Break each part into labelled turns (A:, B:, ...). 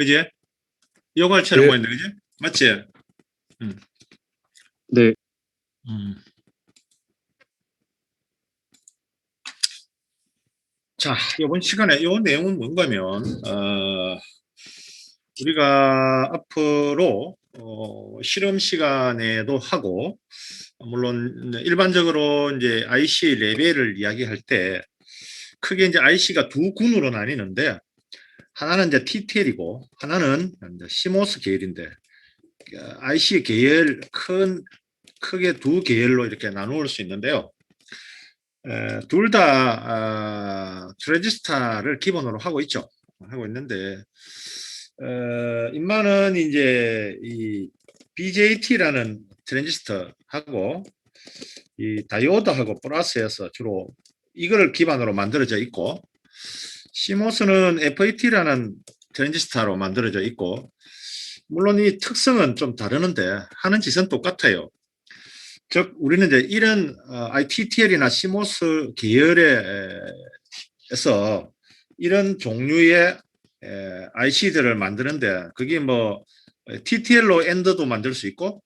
A: 그지? 여괄처럼
B: 네.
A: 보이는데, 그지? 맞지?
B: 네.
A: 자, 이번 시간에 이 내용은 뭔가면, 우리가 앞으로 실험 시간에도 하고, 물론 일반적으로 이제 IC 레벨을 이야기할 때 크게 이제 IC가 두 군으로 나뉘는데, 하나는 이제 TTL이고 하나는 이제 CMOS 계열인데, IC 계열 크게 두 계열로 이렇게 나누을 수 있는데요. 둘 다 트랜지스타를 기본으로 하고 있죠. 하고 있는데, 인마는 이제 이 BJT라는 트랜지스터하고 이 다이오드하고 플러스에서 주로 이거를 기반으로 만들어져 있고, CMOS는 FET라는 트랜지스터로 만들어져 있고, 물론 이 특성은 좀 다르는데 하는 짓은 똑같아요. 즉 우리는 이제 이런 ITTL이나 CMOS 계열에서 이런 종류의 IC들을 만드는데, 그게 뭐 TTL로 엔드도 만들 수 있고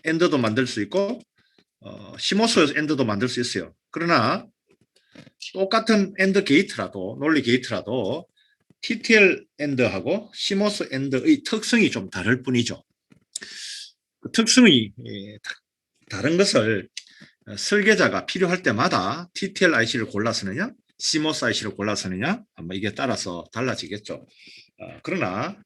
A: 엔드도 만들 수 있고 CMOS 엔드도 만들 수 있어요. 그러나 똑같은 엔드 게이트라도, 논리 게이트라도 TTL 엔드하고 CMOS 엔드의 특성이 좀 다를 뿐이죠. 그 특성이 다른 것을 설계자가 필요할 때마다 TTL IC를 골라 쓰느냐, CMOS IC를 골라 쓰느냐, 이게 따라서 달라지겠죠. 그러나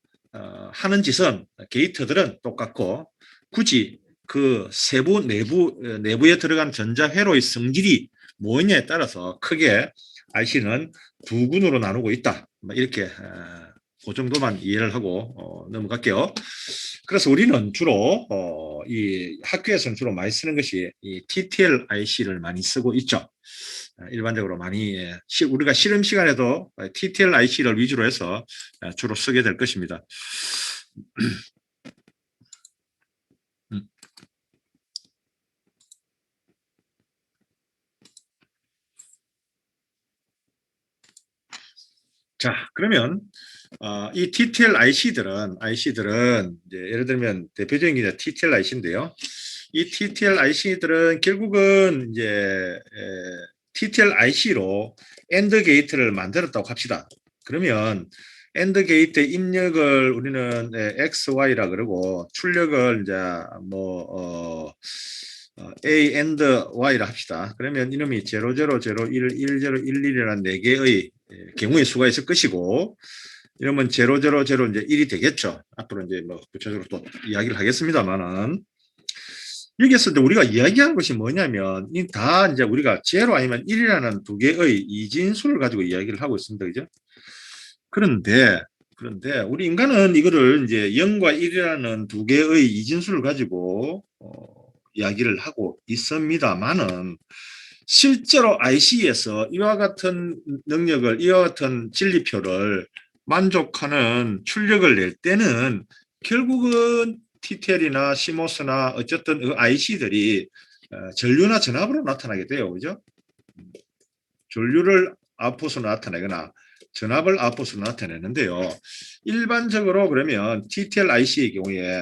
A: 하는 짓은, 게이트들은 똑같고, 굳이 그 세부 내부에 들어간 전자회로의 성질이 뭐냐에 따라서 크게 IC는 두 군으로 나누고 있다. 이렇게 그 정도만 이해를 하고 넘어갈게요. 그래서 우리는 주로 이 학교에서는 주로 많이 쓰는 것이 이 TTL IC를 많이 쓰고 있죠. 일반적으로 많이 우리가 실험 시간에도 TTL IC를 위주로 해서 주로 쓰게 될 것입니다. 자, 그러면 이 TTL IC들은 이제 예를 들면 대표적인 게 TTL IC인데요. 이 TTL IC들은 결국은 이제 TTL IC로 엔드 게이트를 만들었다고 합시다. 그러면 엔드 게이트 입력을 우리는 X, Y라 그러고, 출력을 이제 뭐 A and Y라 합시다. 그러면 이놈이 00, 01, 10, 11이라는 4개의 경우의 수가 있을 것이고, 이러면 000 이제 1이 되겠죠. 앞으로 이제 뭐 구체적으로 또 이야기를 하겠습니다만은, 여기서 우리가 이야기하는 것이 뭐냐면, 이 다 이제 우리가 0 아니면 1이라는 두 개의 이진수를 가지고 이야기를 하고 있습니다. 그죠? 그런데 우리 인간은 이거를 이제 0과 1이라는 두 개의 이진수를 가지고 이야기를 하고 있습니다만은, 실제로 IC에서 이와 같은 능력을, 이와 같은 진리표를 만족하는 출력을 낼 때는 결국은 TTL이나 CMOS나 어쨌든 그 IC들이 전류나 전압으로 나타나게 돼요. 그죠? 전류를 아웃풋으로 나타내거나 전압을 아웃풋으로 나타내는데요. 일반적으로 그러면 TTL IC의 경우에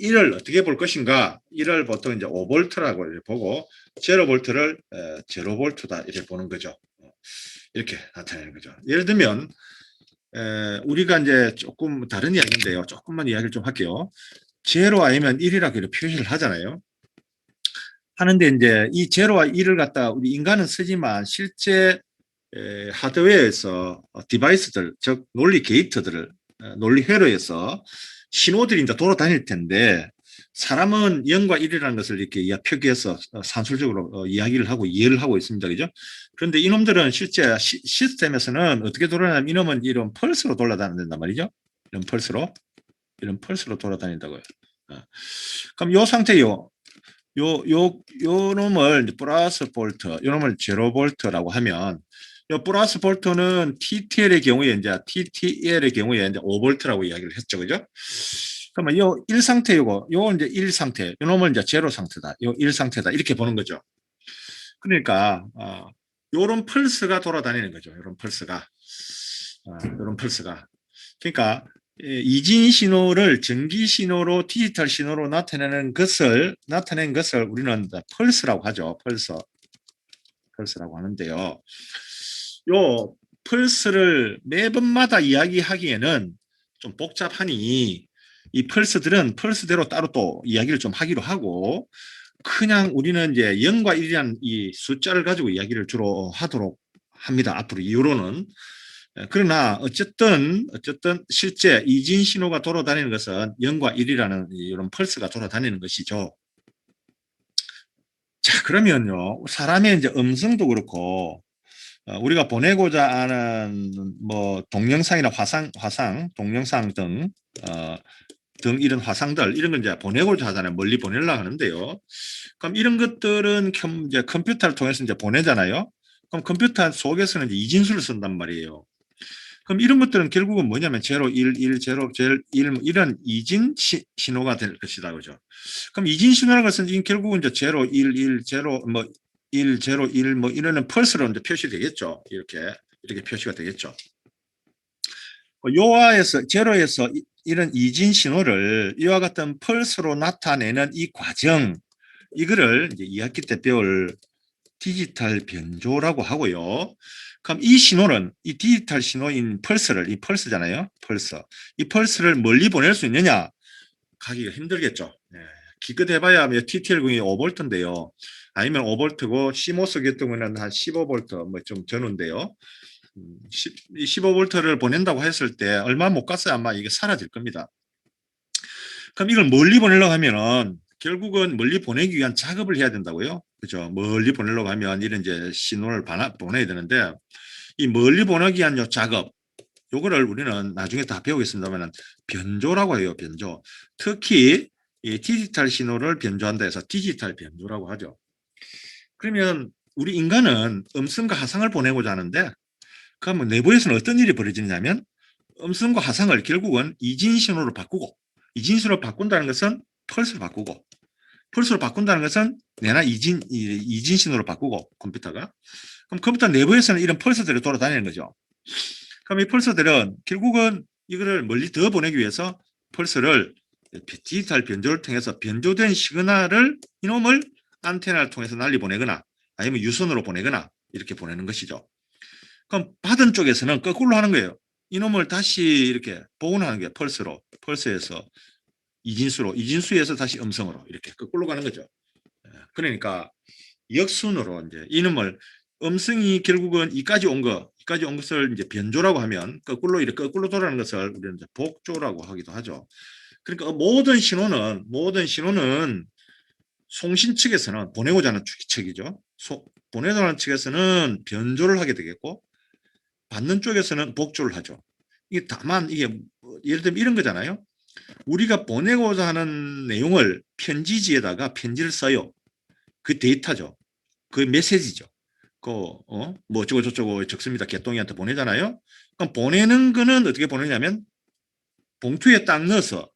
A: 이를 어떻게 볼 것인가? 이를 보통 이제 5V라고 보고, 0V를 0V다 이렇게 보는 거죠. 이렇게 나타내는 거죠. 예를 들면 우리가 이제 조금 다른 이야기인데요. 조금만 이야기를 좀 할게요. 0 아니면 1이라고 이렇게 표시를 하잖아요. 하는데 이제 이 0와 1을 갖다 우리 인간은 쓰지만, 실제 하드웨어에서 디바이스들, 즉 논리 게이트들을 논리 회로에서 신호들이 이제 돌아다닐 텐데, 사람은 0과 1이라는 것을 이렇게 표기해서 산술적으로 이야기를 하고 이해를 하고 있습니다. 그죠? 그런데 이놈들은 실제 시스템에서는 어떻게 돌아다니면, 이놈은 이런 펄스로 돌아다닌단 말이죠. 이런 펄스로 돌아다닌다고요. 그럼 요 상태요. 요 놈을 플러스 볼트, 요 놈을 0V라고 하면, 요 플러스 볼트는 TTL의 경우에 이제 5V라고 이야기를 했죠. 그죠? 그러면 요 1상태 요 이제 1상태, 요 놈을 이제 0 상태다. 요 1상태다. 이렇게 보는 거죠. 그러니까 요런 펄스가 돌아다니는 거죠. 요런 펄스가. 이런 펄스가. 그러니까 이진 신호를 전기 신호로 디지털 신호로 나타낸 것을 우리는 펄스라고 하죠. 펄스라고 하는데요. 요 펄스를 매번마다 이야기하기에는 좀 복잡하니 이 펄스대로 따로 또 이야기를 좀 하기로 하고, 그냥 우리는 이제 0과 1이라는 이 숫자를 가지고 이야기를 주로 하도록 합니다. 앞으로 이후로는. 그러나 어쨌든 실제 이진 신호가 돌아다니는 것은 0과 1이라는 이런 펄스가 돌아다니는 것이죠. 자, 그러면요, 사람의 이제 음성도 그렇고 우리가 보내고자 하는 뭐 동영상이나 화상, 동영상 등 이런 화상들, 이런 걸 이제 보내고자 하잖아요. 멀리 보내려고 하는데요. 그럼 이런 것들은 이제 컴퓨터를 통해서 이제 보내잖아요. 그럼 컴퓨터 속에서는 이제 이진수를 쓴단 말이에요. 그럼 이런 것들은 결국은 뭐냐면 0, 1, 1, 0, 1 이런 이진 신호가 될 것이다. 그죠? 그럼 이진 신호라는 것은 결국은 이제 0, 1, 1, 0, 뭐 1, 0, 1, 뭐 이런 펄스로 이제 표시되겠죠. 이렇게 표시가 되겠죠. 요하에서 제로에서 이런 이진 신호를 이와 같은 펄스로 나타내는 이 과정, 이거를 이제 2학기 때 배울 디지털 변조라고 하고요. 그럼 이 신호는 이 디지털 신호인 펄스를, 이 펄스잖아요. 이 펄스를 멀리 보낼 수 있느냐? 가기가 힘들겠죠. 네. 기껏 해봐야 TTL-공이 5V인데요. 아니면 5V고 CMOS 같은 경우는 한 15V 뭐 좀 되는데요. 15V를 보낸다고 했을 때 얼마 못 갔어야 아마 이게 사라질 겁니다. 그럼 이걸 멀리 보내려고 하면은 결국은 멀리 보내기 위한 작업을 해야 된다고요. 그죠? 멀리 보내려고 하면 이런 이제 신호를 보내야 되는데, 이 멀리 보내기 위한 요 작업, 요거를 우리는 나중에 다 배우겠습니다만 변조라고 해요. 변조. 특히 이 디지털 신호를 변조한다 해서 디지털 변조라고 하죠. 그러면 우리 인간은 음성과 화상을 보내고자 하는데, 그러면 내부에서는 어떤 일이 벌어지냐면 음성과 화상을 결국은 이진 신호로 바꾸고, 이진 신호로 바꾼다는 것은 펄스로 바꾸고, 펄스로 바꾼다는 것은 내나 이진 신호로 바꾸고, 컴퓨터가. 그럼 컴퓨터 내부에서는 이런 펄스들이 돌아다니는 거죠. 그럼 이 펄스들은 결국은 이거를 멀리 더 보내기 위해서 펄스를 디지털 변조를 통해서 변조된 시그널을 이놈을 안테나를 통해서 날리 보내거나 아니면 유선으로 보내거나 이렇게 보내는 것이죠. 그럼 받은 쪽에서는 거꾸로 하는 거예요. 이놈을 다시 이렇게 복원하는 게 펄스에서 이진수에서 다시 음성으로 이렇게 거꾸로 가는 거죠. 그러니까 역순으로 이제 이놈을 음성이 결국은 이까지 온 것을 이제 변조라고 하면 거꾸로 돌아가는 것을 우리는 이제 복조라고 하기도 하죠. 그러니까 모든 신호는 송신 측에서는 보내고자 하는 측이죠. 보내고자 하는 측에서는 변조를 하게 되겠고, 받는 쪽에서는 복조를 하죠. 이게 다만 이게 예를 들면 이런 거잖아요. 우리가 보내고자 하는 내용을 편지지에다가 편지를 써요. 그 데이터죠. 그 메시지죠. 뭐 어쩌고 저쩌고 적습니다. 개똥이한테 보내잖아요. 그럼 보내는 거는 어떻게 보내냐면 봉투에 딱 넣어서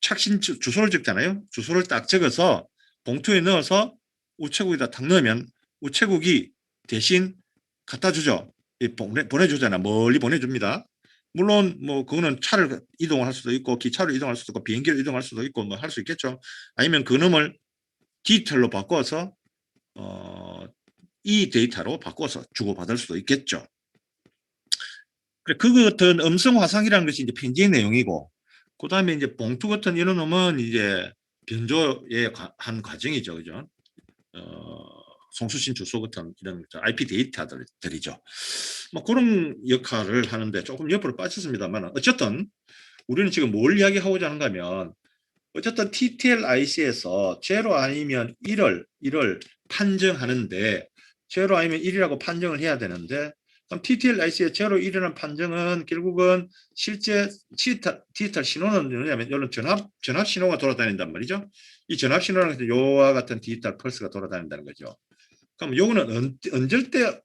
A: 착신 주소를 적잖아요. 주소를 딱 적어서 봉투에 넣어서 우체국에다 딱 넣으면 우체국이 대신 갖다 주죠. 보내주잖아. 멀리 보내줍니다. 물론 뭐 그거는 차를 이동할 수도 있고 기차로 이동할 수도 있고 비행기로 이동할 수도 있고 뭐 할 수 있겠죠. 아니면 그놈을 디지털로 바꿔서 이 데이터로 바꿔서 주고받을 수도 있겠죠. 그 같은 음성 화상이라는 것이 이제 편지의 내용이고, 그 다음에 이제 봉투 같은 이런 놈은 이제 변조의 한 과정이죠. 그죠? 송수신 주소 같은 이런 IP 데이터들이죠. 뭐 그런 역할을 하는데 조금 옆으로 빠졌습니다만, 어쨌든 우리는 지금 뭘 이야기하고자 하는가 하면, 어쨌든 TTL IC에서 제로 아니면 1을 판정하는데, 제로 아니면 1이라고 판정을 해야 되는데, 그럼 TTL IC의 제로 1이라는 판정은 결국은 실제 디지털 신호는 뭐냐면 이런 전압 신호가 돌아다닌단 말이죠. 이 전압 신호라는 것은 요와 같은 디지털 펄스가 돌아다닌다는 거죠. 그럼 요거는 언제 때,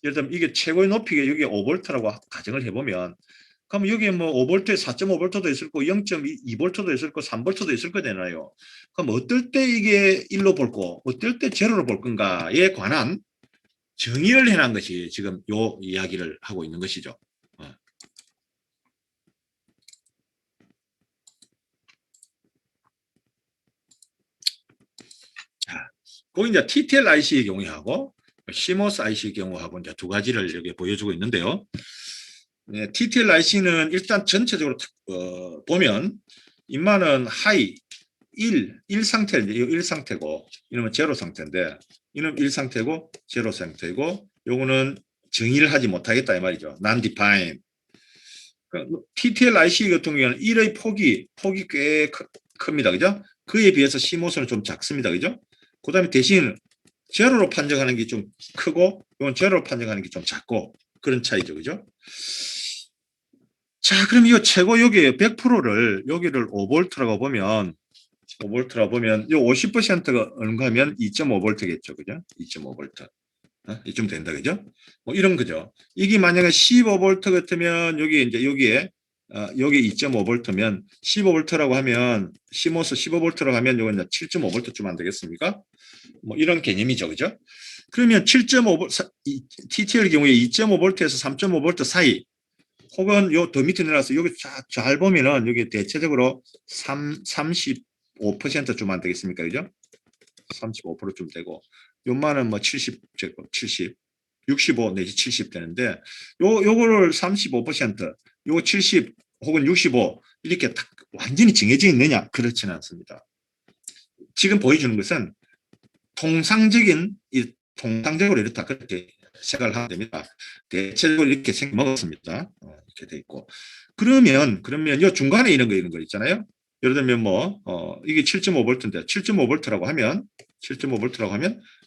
A: 예를 들면 이게 최고의 높이가 여기 5V라고 가정을 해보면, 그럼 여기 뭐 5V, 4.5V도 있을 거고 0.2V도 있을 거고 3V도 있을 거잖아요. 그럼 어떨 때 이게 1로 볼 거, 어떨 때 제로로 볼 건가에 관한 정의를 해놓은 것이 지금 요 이야기를 하고 있는 것이죠. 자, 그 이제 TTL IC의 경우하고 CMOS IC의 경우하고 이제 두 가지를 여기 보여주고 있는데요. 네, TTL IC는 일단 전체적으로 보면 인마는 하이 1 상태, 이 1 상태고 이놈은 제로 상태인데 이놈 1 상태고 제로 상태고 요거는 정의를 하지 못하겠다 이 말이죠. non-defined. TTL IC 같은 경우에는 1의 폭이 꽤 큽니다. 그죠? 그에 비해서 CMOS는 좀 작습니다. 그죠? 그 다음에 대신 제로로 판정하는 게 좀 크고 이건 제로로 판정하는 게 좀 작고 그런 차이죠. 그죠? 자, 그럼 이 최고 여기 100%를 여기를 5V라고 보면 5V라고 보면 이 50%가 얼마 하면 2.5V겠죠. 그죠? 2.5V. 이쯤 된다. 그죠? 뭐 이런 거죠. 이게 만약에 15V 같으면 여기 이제 여기에 여기 2.5V면 15V라고 하면 CMOS 15V라고 하면 이건 7.5V쯤 안 되겠습니까? 뭐 이런 개념이죠. 그죠? 그러면 7.5V TTL의 경우에 2.5V에서 3.5V 사이 혹은 요 더 밑에 내려가서 여기 잘 보면은 여기 대체적으로 35%쯤 안 되겠습니까? 그죠? 35%쯤 되고 요만은 뭐 70, 65 내지 70 되는데 요거를 35%, 요거 70 혹은 65 이렇게 딱 완전히 정해져 있느냐? 그렇지는 않습니다. 지금 보여주는 것은 통상적으로 이렇다 그렇게 생각을 하면 됩니다. 대체적으로 이렇게 생각먹었습니다. 이렇게 돼 있고 그러면 요 중간에 이런 거 있잖아요. 예를 들면 뭐 이게 7.5V인데 7.5V라고 하면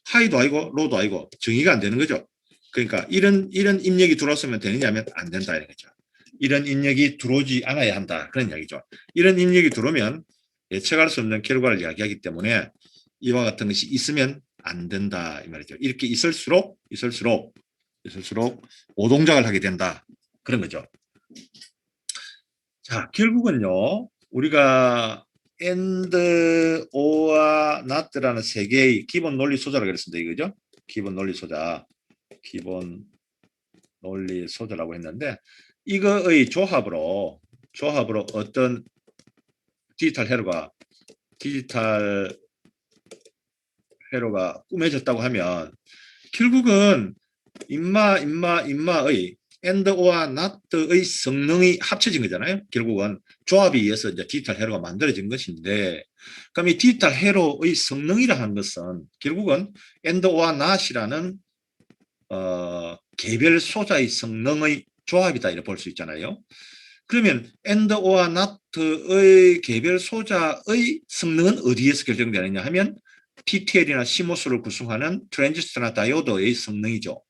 A: 하이도 아니고 로도 아니고 정의가 안 되는 거죠. 그러니까 이런 입력이 들어왔으면 되느냐 하면 안 된다 이런 거죠. 이런 입력이 들어오지 않아야 한다 그런 이야기죠. 이런 입력이 들어오면 예측할 수 없는 결과를 이야기하기 때문에 이와 같은 것이 있으면 안 된다 이 말이죠. 이렇게 있을수록 오동작을 하게 된다 그런 거죠. 자, 결국은요 우리가 and, or와 not라는 세 개의 기본 논리 소자라고 그랬습니다. 이거죠. 기본 논리 소자라고 했는데 이거의 조합으로 어떤 디지털 회로가 꾸며졌다고 하면 결국은 인마의 and or not의 성능이 합쳐진 거잖아요. 결국은 조합에 의해서 이제 디지털 회로가 만들어진 것인데 그럼 이 디지털 회로의 성능이라 하는 것은 결국은 and or not이라는 개별 소자의 성능의 조합이다 이렇게 볼 수 있잖아요. 그러면 and or not의 개별 소자의 성능은 어디에서 결정되느냐 하면 TTL이나 CMOS를 구성하는 트랜지스터나 다이오드의 성능이죠.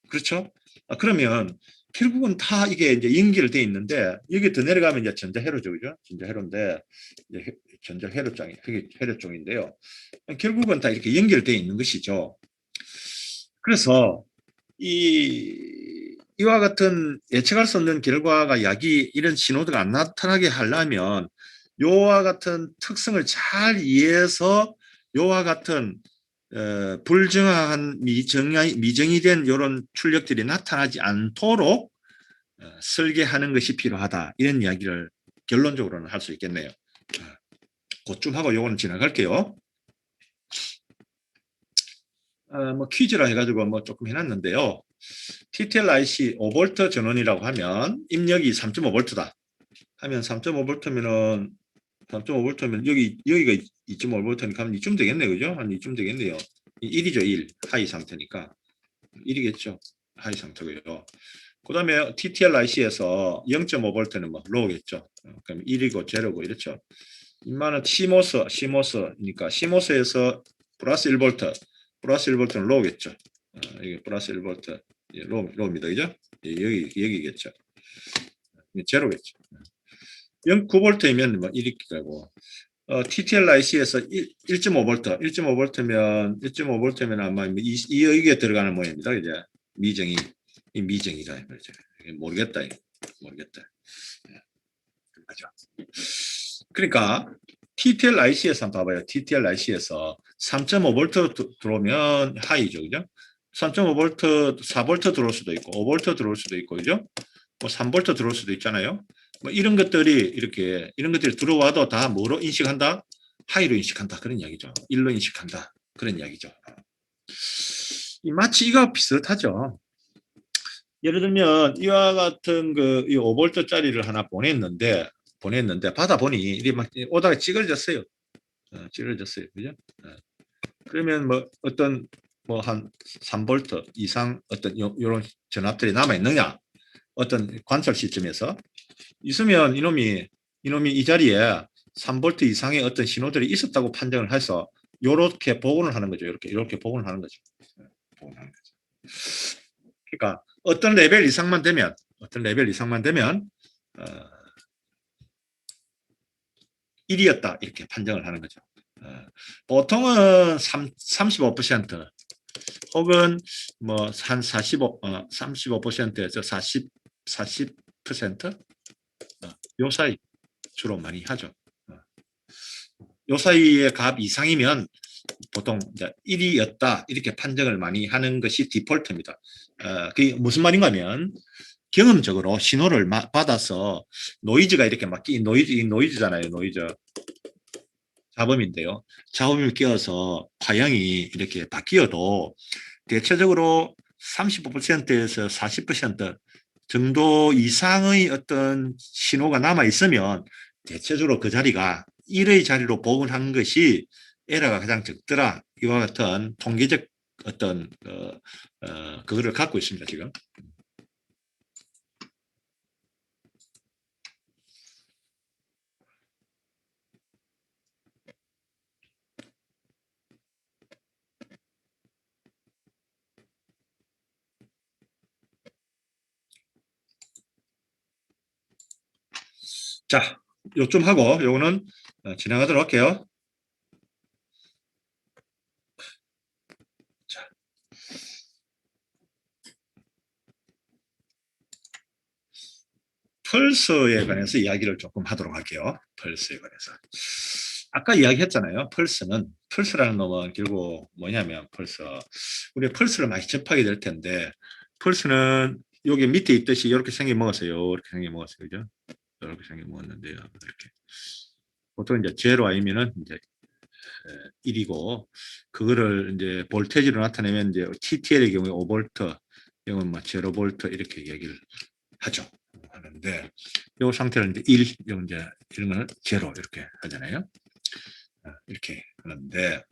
A: 그렇죠? 그러면 결국은 다 이게 이제 연결돼 있는데 여기 더 내려가면 이제 전자회로죠, 그죠? 전자회로인데 이제 회로종인데요. 결국은 다 이렇게 연결돼 있는 것이죠. 그래서 이와 같은 예측할 수 없는 결과가 이런 신호도가 안 나타나게 하려면 요와 같은 특성을 잘 이해해서 요와 같은 불정확한 미정이 된 이런 출력들이 나타나지 않도록 설계하는 것이 필요하다. 이런 이야기를 결론적으로는 할 수 있겠네요. 그쯤 하고 요거는 지나갈게요. 뭐 퀴즈라 해가지고 뭐 조금 해놨는데요. TTL IC 5V 전원이라고 하면 입력이 3.5V다. 하면 3.5V면은 여기가 2.5V니까 한 이쯤 되겠네, 그죠? 한 이쯤 되겠네요. 1이죠, 1. 하이 상태니까. 1이겠죠. 하이 상태고요. 그 다음에 TTL IC에서 0.5V는 뭐 로우겠죠. 그럼 1이고 제로고 이렇죠. 인마는 CMOS니까 CMOS에서 플러스 1V, 플러스 1V는 로우겠죠. 이게 플러스 1V, 로우입니다, 그죠? 여기겠죠. 제로겠죠. 0.9V이면 뭐 이렇게 되고 TTL IC에서 1.5V면 아마 이게 들어가는 모양입니다. 이제 미정이다. 모르겠다. 맞아. 그러니까 TTL IC에서 한번 봐봐요. TTL IC에서 3.5V 들어오면 하이죠, 그죠? 3.5V, 4V 들어올 수도 있고 5V 들어올 수도 있고 그죠? 뭐 3V 들어올 수도 있잖아요. 뭐 이런 것들이 들어와도 다 뭐로 인식한다? 하이로 인식한다. 그런 이야기죠. 1로 인식한다. 그런 이야기죠. 마치 이거 비슷하죠. 예를 들면 이와 같은 이 5V짜리를 하나 보냈는데 받아보니 이게 막 오다가 찌그러졌어요. 찌그러졌어요. 그죠? 그러면 뭐 어떤 뭐 한 3V 이상 어떤 요런 전압들이 남아 있느냐? 어떤 관찰 시점에서 있으면 이놈이 이 자리에 3V 이상의 어떤 신호들이 있었다고 판정을 해서 요렇게 복원을 하는 거죠. 이렇게 복원을 하는 거죠. 복원하는 거죠. 그러니까 어떤 레벨 이상만 되면 어, 1이었다 이렇게 판정을 하는 거죠. 보통은 35% 혹은 뭐 한 35%에서 40% 요 사이 주로 많이 하죠. 요 사이의 값 이상이면 보통 이제 1이었다 이렇게 판정을 많이 하는 것이 디폴트입니다. 그게 무슨 말인가 하면 경험적으로 신호를 받아서 노이즈가 이렇게 막 노이즈잖아요. 노이즈. 잡음인데요. 잡음을 끼워서 파형이 이렇게 바뀌어도 대체적으로 35%에서 40% 정도 이상의 어떤 신호가 남아 있으면 대체적으로 그 자리가 1의 자리로 복원한 것이 에러가 가장 적더라. 이와 같은 통계적 어떤 그거를 갖고 있습니다. 지금. 자, 요쯤 하고 요거는 진행하도록 할게요. 자. 펄스에 관해서 이야기를 조금 하도록 할게요. 펄스에 관해서. 아까 이야기했잖아요. 펄스라는 놈은 결국 뭐냐면 우리 펄스를 많이 접하게 될 텐데 펄스는 여기 밑에 있듯이 이렇게 생겨 먹었어요. 이렇게 생겨 먹었어요. 그죠? 이렇게 생겨 먹었는데요. 이렇게. 보통 이제 제로 아니면은 이제 1이고 그거를 이제 볼테지로 나타내면 이제 TTL의 경우에 5V, 이건 뭐 0V 이렇게 얘기를 하죠. 하는데 이 상태를 이제 1, 이제 이런 걸 제로 이렇게 하잖아요. 이렇게 하는데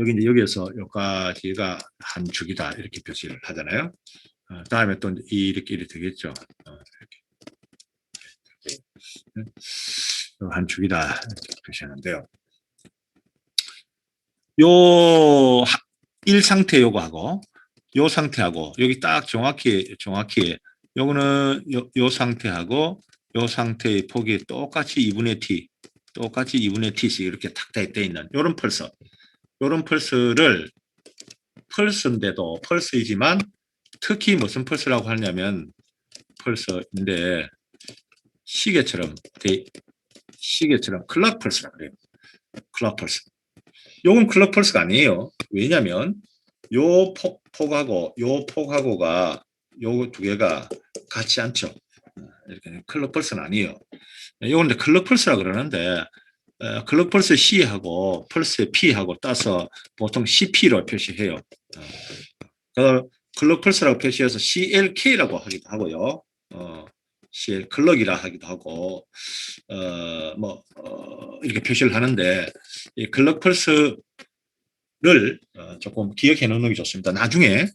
A: 여기 이제 여기에서 여기까지가 한 주기다 이렇게 표시를 하잖아요. 다음에 또 이렇게 되겠죠. 이렇게 한 주기다 이렇게 표시하는데요. 요 1 상태 요거하고 요 상태하고 여기 딱 정확히 요거는 요 상태하고 요 상태의 폭이 똑같이 2분의 t씩 이렇게 탁 돼 있는 요런 펄스를 펄스인데도 펄스이지만 특히 무슨 펄스라고 하냐면 펄스인데 시계처럼 클락 펄스라 그래요. 클락 펄스. 요건 클락 펄스가 아니에요. 왜냐면 요 폭하고가 요 두 개가 같지 않죠. 이렇게 클럭 펄스는 아니에요. 이건 클럭 펄스라 그러는데 클럭 펄스 C하고 펄스 P하고 따서 보통 CP로 표시해요. 클럭 펄스라고 표시해서 CLK라고 하기도 하고요. CL 클럭이라 하기도 하고 이렇게 표시를 하는데 이 클럭 펄스를 조금 기억해 놓는 게 좋습니다. 나중에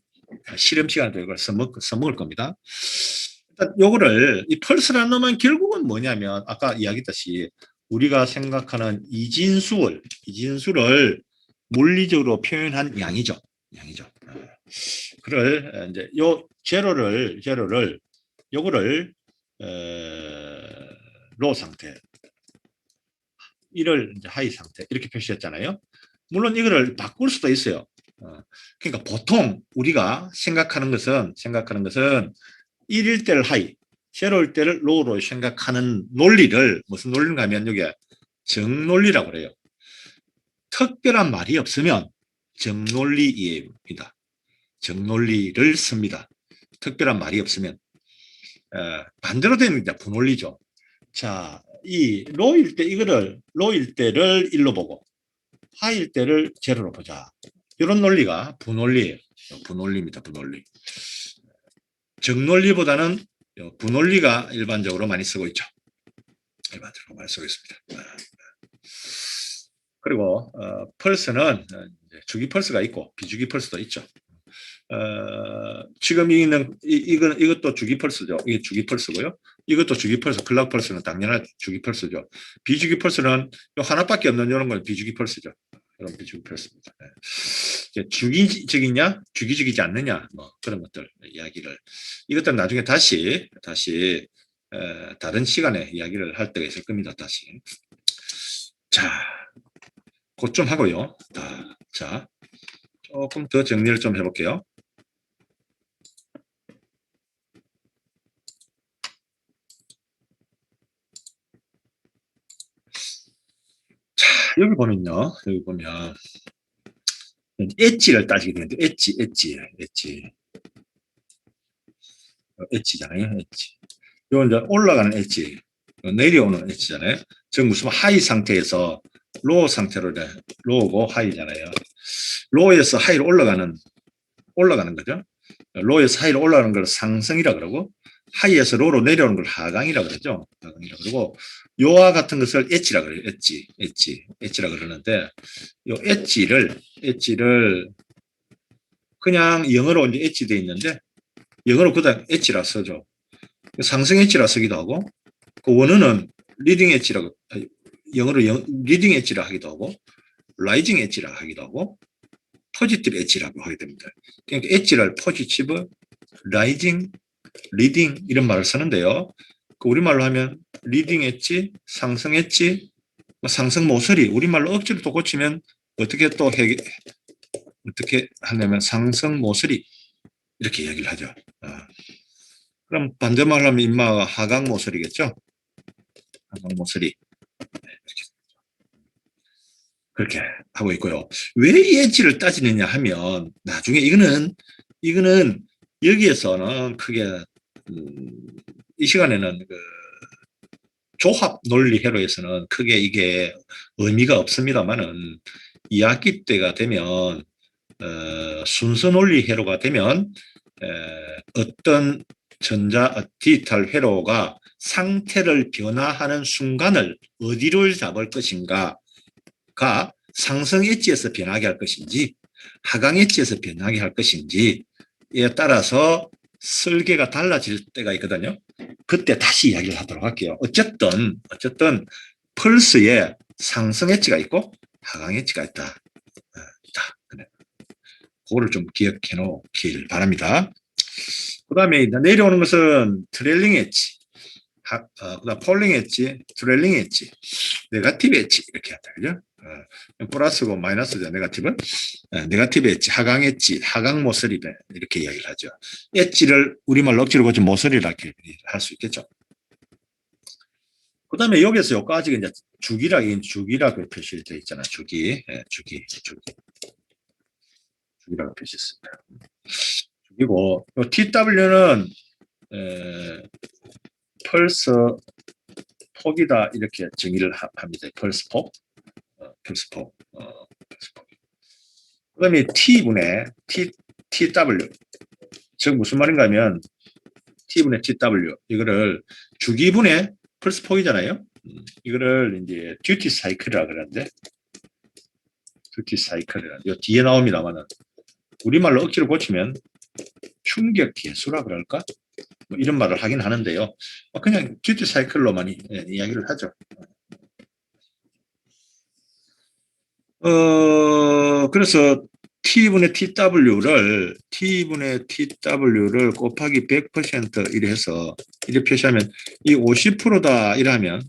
A: 실험 시간에 이걸 써먹을 겁니다. 일단 요거를 이 펄스라는 놈은 결국은 뭐냐면 아까 이야기했듯이 우리가 생각하는 이진수를 물리적으로 표현한 양이죠. 그걸 이제 요 제로를 요거를 로 상태 1을 이제 하이 상태 이렇게 표시했잖아요. 물론 이거를 바꿀 수도 있어요. 그러니까 보통 우리가 생각하는 것은 1일 때를 하이, 제로일 때를 로우로 생각하는 논리를 무슨 논리인가 하면 이게 정논리라고 그래요. 특별한 말이 없으면 정논리 이해입니다. 정논리를 씁니다. 특별한 말이 없으면. 반대로 되는 게 분원리죠. 자, 이 로일 때 이거를 로일 때를 1로 보고 하일 때를 제로로 보자. 이런 논리가 분원리예요. 분원리입니다. 분원리. 정논리보다는 분원리가 일반적으로 많이 쓰고 있죠. 일반적으로 많이 쓰고 있습니다. 그리고 펄스는 주기 펄스가 있고 비주기 펄스도 있죠. 지금 이것도 주기 펄스죠. 이게 주기 펄스고요. 이것도 주기 펄스, 클락 펄스는 당연한 주기 펄스죠. 비주기 펄스는 하나밖에 없는 이런 건 비주기 펄스죠. 이런 비주기 펄스입니다. 주기적이냐, 주기적이지 않느냐, 뭐 그런 것들 이야기를 이것들 나중에 다시 다른 시간에 이야기를 할 때가 있을 겁니다. 다시. 자, 그것 좀 하고요. 자, 조금 더 정리를 좀 해볼게요. 자, 여기 보면요. 여기 보면 엣지를 따지게 되는데 엣지잖아요. 엣지. 요 이제 올라가는 엣지, 내려오는 엣지잖아요. 즉 무슨 하이 상태에서 로우 상태로 로우고 하이잖아요. 로우에서 하이로 올라가는 거죠. 로우에서 하이로 올라가는 걸 상승이라 그러고 하이에서 로우로 내려오는 걸 하강이라 그러죠. 하강이라 그러고 요와 같은 것을 엣지라 그래요. 엣지라 그러는데 요 엣지를 그냥 영어로 이제 엣지 돼 있는데 영어로 그다음 엣지라 써죠. 상승 엣지라 쓰기도 하고 그 원어는 리딩 엣지라고 영어로 리딩 엣지라 하기도 하고 라이징 엣지라 하기도 하고 포지티브 엣지라고 하게 됩니다. 그러니까 엣지를 포지티브, 라이징, 리딩 이런 말을 쓰는데요. 그 우리말로 하면 리딩 엣지, 상승 엣지, 상승 모서리 우리말로 억지로 또 고치면 어떻게 하냐면 상승 모서리 이렇게 이야기를 하죠. 그럼 반대말로 하면 인마가 하강 모서리겠죠. 하강 모서리 그렇게 하고 있고요. 왜 이 엣지를 따지느냐 하면 나중에 이거는 여기에서는 크게 이 시간에는 그 조합 논리 회로에서는 크게 이게 의미가 없습니다만은 2학기 때가 되면 순서 논리 회로가 되면 어떤 디지털 회로가 상태를 변화하는 순간을 어디를 잡을 것인가가 상승 엣지에서 변하게 할 것인지 하강 엣지에서 변하게 할 것인지에 따라서 설계가 달라질 때가 있거든요. 그때 다시 이야기를 하도록 할게요. 어쨌든 펄스에 상승 엣지가 있고 하강 엣지가 있다. 그거를 좀 기억해 놓길 바랍니다. 그 다음에 내려오는 것은 트레일링 엣지, 그다음 폴링 엣지, 트레일링 엣지, 네거티브 엣지 이렇게 한다. 그죠? 플러스고 마이너스죠. 네거티브 엣지, 하강 엣지, 하강 모서리 이렇게 이야기를 하죠. 엣지를 우리말로 억지로 고치 모서리라 이렇게 할 수 있겠죠. 그 다음에 여기서 여기까지 이제 주기라고 표시되어 있잖아요. 주기라고 표시했습니다. 그리고 TW는 펄스 폭이다 이렇게 정의를 합니다. 펄스 폭. 그다음에 T분의 TW. 즉 무슨 말인가 하면 T분의 TW 이거를 주기분의 펄스 폭이잖아요. 이거를 이제 듀티 사이클이라 그러는데 요 뒤에 나옵니다만은 우리말로 억지로 고치면 충격 계수라 그럴까? 뭐 이런 말을 하긴 하는데요. 그냥 듀티 사이클로 많이 이야기를 하죠. 그래서 T분의 TW를 곱하기 100% 이래서 이렇게 표시하면 이 50%다 이라면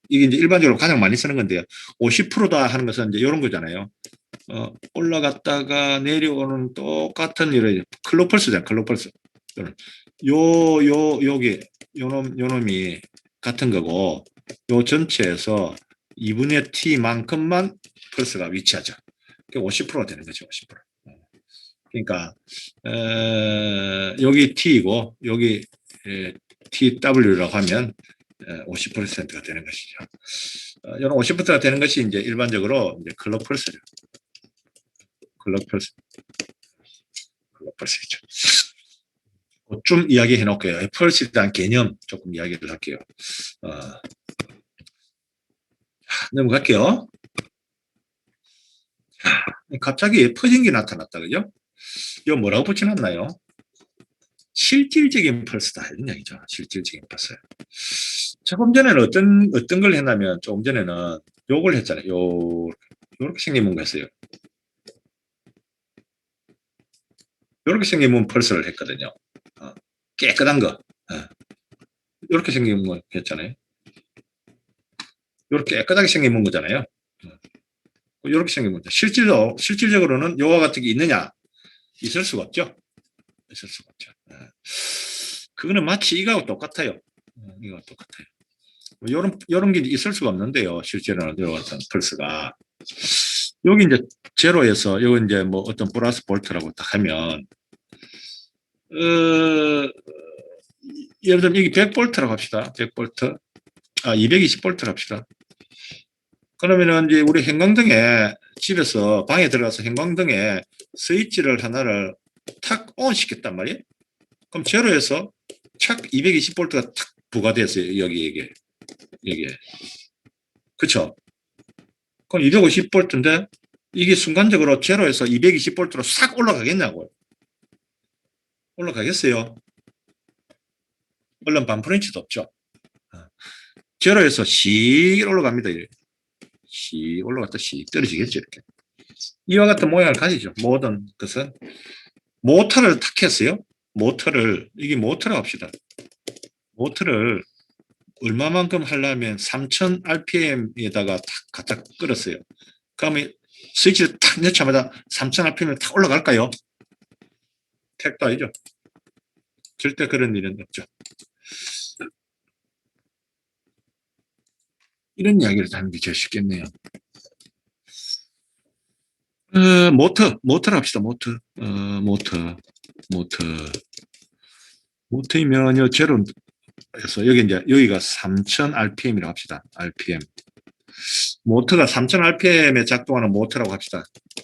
A: 이게 이제 일반적으로 가장 많이 쓰는 건데요. 50%다 하는 것은 이제 이런 거잖아요. 올라갔다가 내려오는 똑같은 이런 클로펄스잖아요. 클로펄스. 여기 요놈이 같은 거고 요 전체에서 2분의 T만큼만 펄스가 위치하죠. 50%가 되는 거죠. 50%. 그러니까 여기 T이고 여기 TW라고 하면 50%가 되는 것이죠. 이런 50%가 되는 것이 이제 일반적으로 이제 클럭 펄스죠. 클럭 펄스, 클럭 펄스이죠. 좀 이야기해 놓을게요. 펄스에 대한 개념 조금 이야기를 할게요. 넘어갈게요. 갑자기 퍼진기 나타났다, 그죠? 이거 뭐라고 붙여놨나요? 실질적인 펄스다 이런 이야기죠. 실질적인 펄스. 조금 전에는 어떤 걸 했냐면 조금 전에는 요걸 했잖아요. 요렇게 생긴 뭔가 했어요. 요렇게 생긴 문 펄스를 했거든요. 깨끗한 거. 요렇게 생긴 거 했잖아요. 요렇게 깨끗하게 생긴 문 거잖아요. 요렇게 생긴 문제. 실질적으로는 요와 같은 게 있느냐? 있을 수가 없죠. 있을 수가 없죠. 그거는 마치 이거하고 똑같아요. 이거하고 똑같아요. 요런 게 있을 수가 없는데요. 실제로는 요 같은 펄스가. 여기 이제 제로에서 여기 이제 뭐 어떤 플러스 볼트라고 딱 하면 예를 들면 여기 100볼트라고 합시다. 100볼트. 220볼트라고 합시다. 그러면은 이제 우리 형광등에 집에서 방에 들어가서 형광등에 스위치를 하나를 탁 ON 시켰단 말이에요. 그럼 제로에서 착 220볼트가 탁 부과됐어요. 여기에. 그쵸? 그럼 250볼트인데 이게 순간적으로 제로에서 220볼트로 싹 올라가겠냐고요. 올라가겠어요? 물론 반프렌치도 없죠. 제로에서 씩 올라갑니다. 씩 올라갔다 씩 떨어지겠죠. 이렇게. 이와 같은 모양을 가지죠. 모든 것은. 모터를 탁 했어요. 이게 모터라고 합시다. 모터를 얼마만큼 하려면 3000rpm에다가 탁 갖다 끌었어요. 그러면 스위치를 탁 넣자마자 3000rpm에 탁 올라갈까요? 택도 아니죠. 절대 그런 일은 없죠. 이런 이야기를 하는 게 제일 쉽겠네요. 모터를 합시다. 모터이면요, 제로에서 여기가 3000rpm이라고 합시다. rpm. 모터가 3000rpm에 작동하는 모터라고 합시다.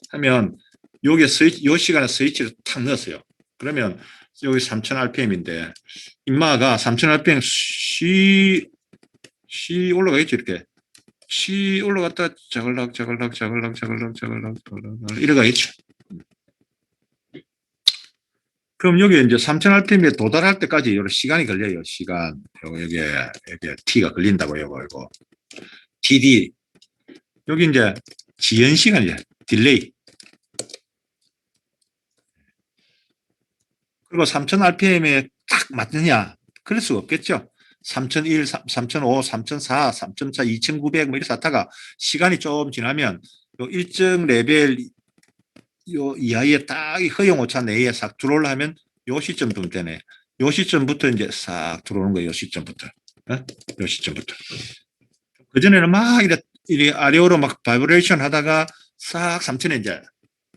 A: 하면 여기에 요 시간에 스위치를 탁 넣었어요. 그러면 여기 3000rpm인데 인마가 3000rpm 쉬 올라가겠죠. 이렇게 쉬 올라갔다 자글락 이래가겠죠. 그럼 여기 이제 3000rpm에 도달할 때까지 여러 시간이 걸려요. 시간. 여기에 T가 걸린다고요. 이거. TD. 여기 이제 지연 시간이에요. 딜레이. 그리고 3000rpm에 딱 맞느냐? 그럴 수가 없겠죠. 3001, 3005, 3004, 3004, 2900 뭐 이렇게 하다가 시간이 좀 지나면 요 일정 레벨 요 이하에 딱 허용 오차 내에 싹 들어올라 하면 요 시점부터 되네. 요 시점부터 이제 싹 들어오는 거예요. 요 시점부터. 요 시점부터. 그전에는 막 이래 아래로 막 바이브레이션 하다가 싹 3000에 이제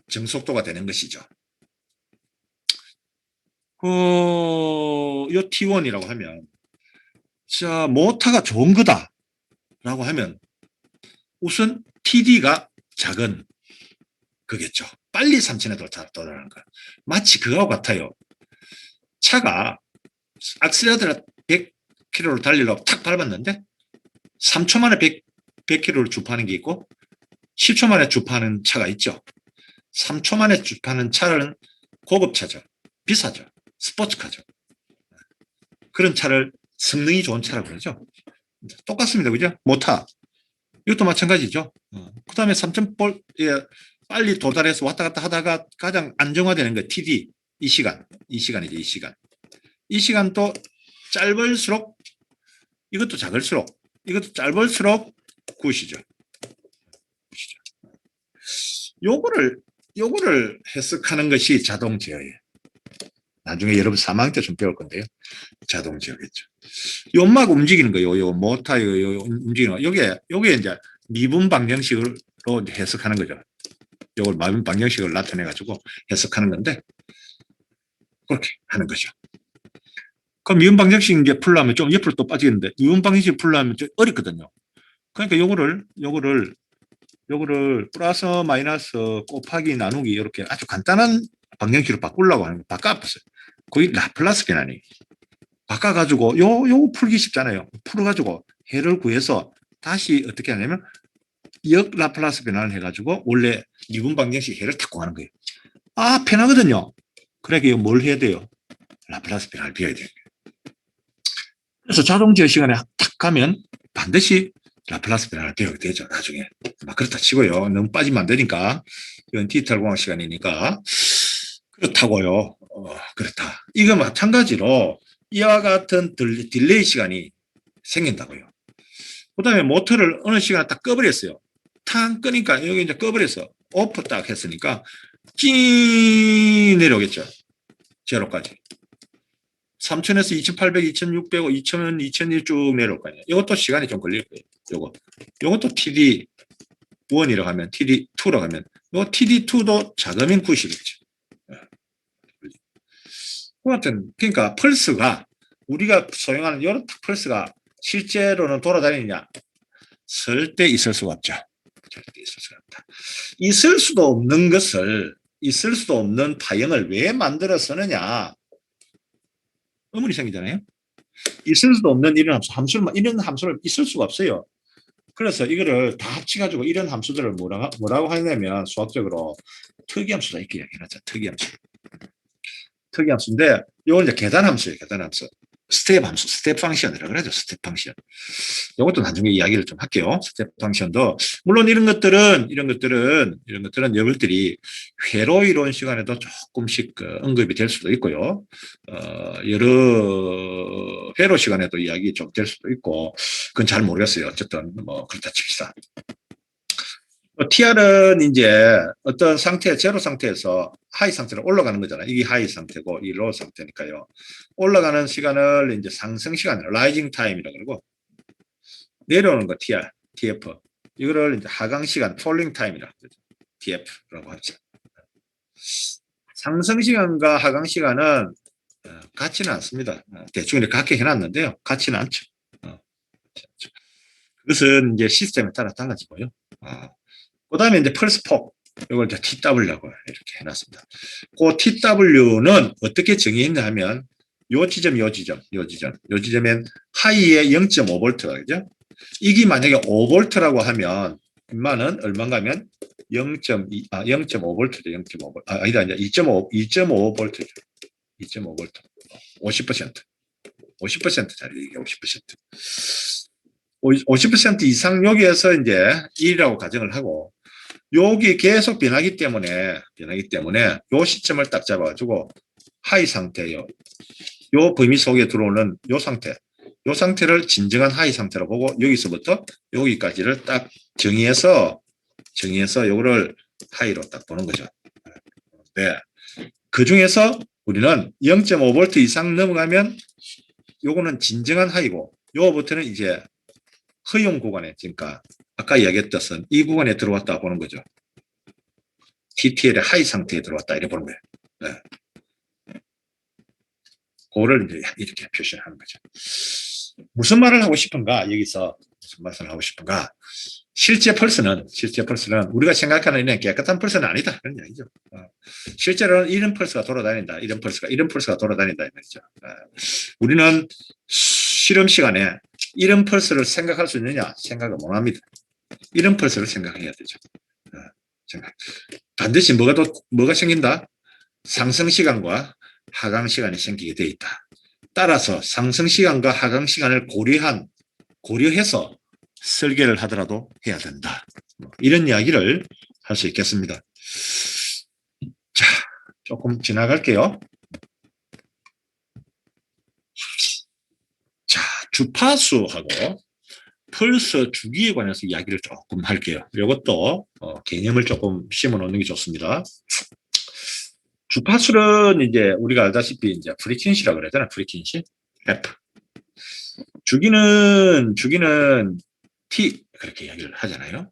A: 정속도가 되는 것이죠. 요 T1이라고 하면, 자, 모터가 좋은 거다. 라고 하면, 우선 TD가 작은 거겠죠. 빨리 3000에 도달하는 거. 마치 그거하고 같아요. 차가 악셀레라터를 100km로 달리려고 탁 밟았는데, 3초 만에 100km를 주파하는 게 있고, 10초 만에 주파하는 차가 있죠. 3초 만에 주파하는 차는 고급차죠. 비싸죠. 스포츠카죠. 그런 차를 성능이 좋은 차라고 그러죠. 똑같습니다. 그죠? 모터. 이것도 마찬가지죠. 그 다음에 3000볼트에 빨리 도달해서 왔다 갔다 하다가 가장 안정화되는 거 TD. 이 시간이죠. 이 시간도 짧을수록 이것도 작을수록 이것도 짧을수록 굿이죠. 요거를 해석하는 것이 자동 제어예요. 나중에 여러분 3학년 때 좀 배울 건데요. 자동 제어겠죠. 요막 움직이는 거예요. 요 모터 움직이는 거. 요게 이제 미분 방정식으로 이제 해석하는 거죠. 요걸 마음 방정식을 나타내 가지고 해석하는 건데 그렇게 하는 거죠. 그럼 미분 방정식 이제 풀려면 좀 옆으로 또 빠지겠는데 미분 방정식 풀려면 좀 어렵거든요. 그러니까 요거를 플러스 마이너스 곱하기 나누기 이렇게 아주 간단한 방정식으로 바꾸려고 하는 거 바꿔봤어요. 거의 라플라스 변환이 바꿔가지고 요 풀기 쉽잖아요. 풀어가지고 해를 구해서 다시 어떻게 하냐면 역 라플라스 변환을 해가지고 원래 미분 방정식 해를 탁 구하는 거예요. 아 편하거든요. 그러니까 뭘 해야 돼요? 라플라스 변환을 배워야 돼요. 그래서 자동제어 시간에 탁 가면 반드시 라플라스 변환을 배우게 되죠. 나중에. 막 그렇다 치고요. 너무 빠지면 안 되니까. 이건 디지털 공학 시간이니까. 그렇다고요. 그렇다. 이거 마찬가지로 이와 같은 딜레이 시간이 생긴다고요. 그 다음에 모터를 어느 시간에 딱 꺼버렸어요. 탕 끄니까 여기 이제 꺼버렸어. 오프 딱 했으니까 찡 내려오겠죠. 제로까지. 3000에서 2800, 2600, 2000, 2001 쭉 내려올 거 아니에요. 이것도 시간이 좀 걸릴 거예요. 요것도 TD1이라고 하면, TD2라고 하면, 요 TD2도 자금인 90이죠. 그러니까 펄스가, 우리가 소용하는 요런 펄스가 실제로는 돌아다니느냐? 절대 있을 수가 없죠. 절대 있을 수가 없다. 있을 수도 없는 것을, 있을 수도 없는 파형을 왜 만들어 쓰느냐? 의문이 생기잖아요. 있을 수도 없는 이런 이런 함수를 있을 수가 없어요. 그래서 이거를 다 합쳐가지고 이런 함수들을 뭐라고 하냐면 수학적으로 특이함수다 이렇게 얘기하죠. 특이함수. 특이함수인데 이건 이제 계산함수예요. 계산함수. 스텝 함수, 스텝 펑션이라고 그러죠. 스텝 펑션. 이것도 나중에 이야기를 좀 할게요. 스텝 펑션도 물론 이런 것들은 여러분들이 회로 이론 시간에도 조금씩 언급이 될 수도 있고요. 여러 회로 시간에도 이야기 좀 될 수도 있고 그건 잘 모르겠어요. 어쨌든 뭐 그렇다 칩시다. TR은 이제 어떤 상태, 제로 상태에서 하이 상태로 올라가는 거잖아요. 이게 하이 상태고, 이 로우 상태니까요. 올라가는 시간을 이제 상승 시간, 라이징 타임이라고 그러고, 내려오는 거 TR, TF. 이거를 이제 하강 시간, 폴링 타임이라고 그러죠. TF라고 하죠. 상승 시간과 하강 시간은 같지는 않습니다. 대충 이렇게 같게 해놨는데요. 같지는 않죠. 그것은 이제 시스템에 따라 달라지고요. 그 다음에 이제 펄스폭, 이걸 이제 TW라고 이렇게 해놨습니다. 그 TW는 어떻게 정의했냐 하면, 요 지점엔 하이에 0.5V가 그죠? 이게 만약에 5V라고 하면, 인마는 얼마인가 하면 0.5V죠. 0.5V. 아니다, 이제 2.5V죠. 2.5V. 50%. 50%짜리, 이게 50%. 50% 이상 여기에서 이제 1이라고 가정을 하고, 여기 계속 변하기 때문에 요 시점을 딱 잡아가지고 하이 상태예요. 요 범위 속에 들어오는 요 상태를 진정한 하이 상태로 보고 여기서부터 여기까지를 딱 정의해서 요거를 하이로 딱 보는 거죠. 네. 그 중에서 우리는 0.5V 이상 넘어가면 요거는 진정한 하이고 요거부터는 이제 허용 구간에 그러니까 아까 이야기했던 이 구간에 들어왔다 보는 거죠. TTL의 하이 상태에 들어왔다 이렇게 보는 거예요. 네. 그거를 이제 이렇게 표시하는 거죠. 무슨 말을 하고 싶은가? 여기서 무슨 말을 하고 싶은가? 실제 펄스는 우리가 생각하는 이런 깨끗한 펄스는 아니다. 그런 얘기죠. 실제로는 이런 펄스가 돌아다닌다. 이런 펄스가 돌아다닌다. 이 말이죠. 우리는 실험 시간에 이런 펄스를 생각할 수 있느냐? 생각을 못 합니다. 이런 펄스를 생각해야 되죠. 반드시 뭐가 생긴다? 상승 시간과 하강 시간이 생기게 되어 있다. 따라서 상승 시간과 하강 시간을 고려해서 설계를 하더라도 해야 된다. 이런 이야기를 할 수 있겠습니다. 자, 조금 지나갈게요. 자, 주파수하고 펄스 주기에 관해서 이야기를 조금 할게요. 이것도 개념을 조금 심어 놓는 게 좋습니다. 주파수는 이제 우리가 알다시피 이제 프리퀀시라고 그러잖아요. 프리퀀시. F. 주기는 T 그렇게 이야기를 하잖아요.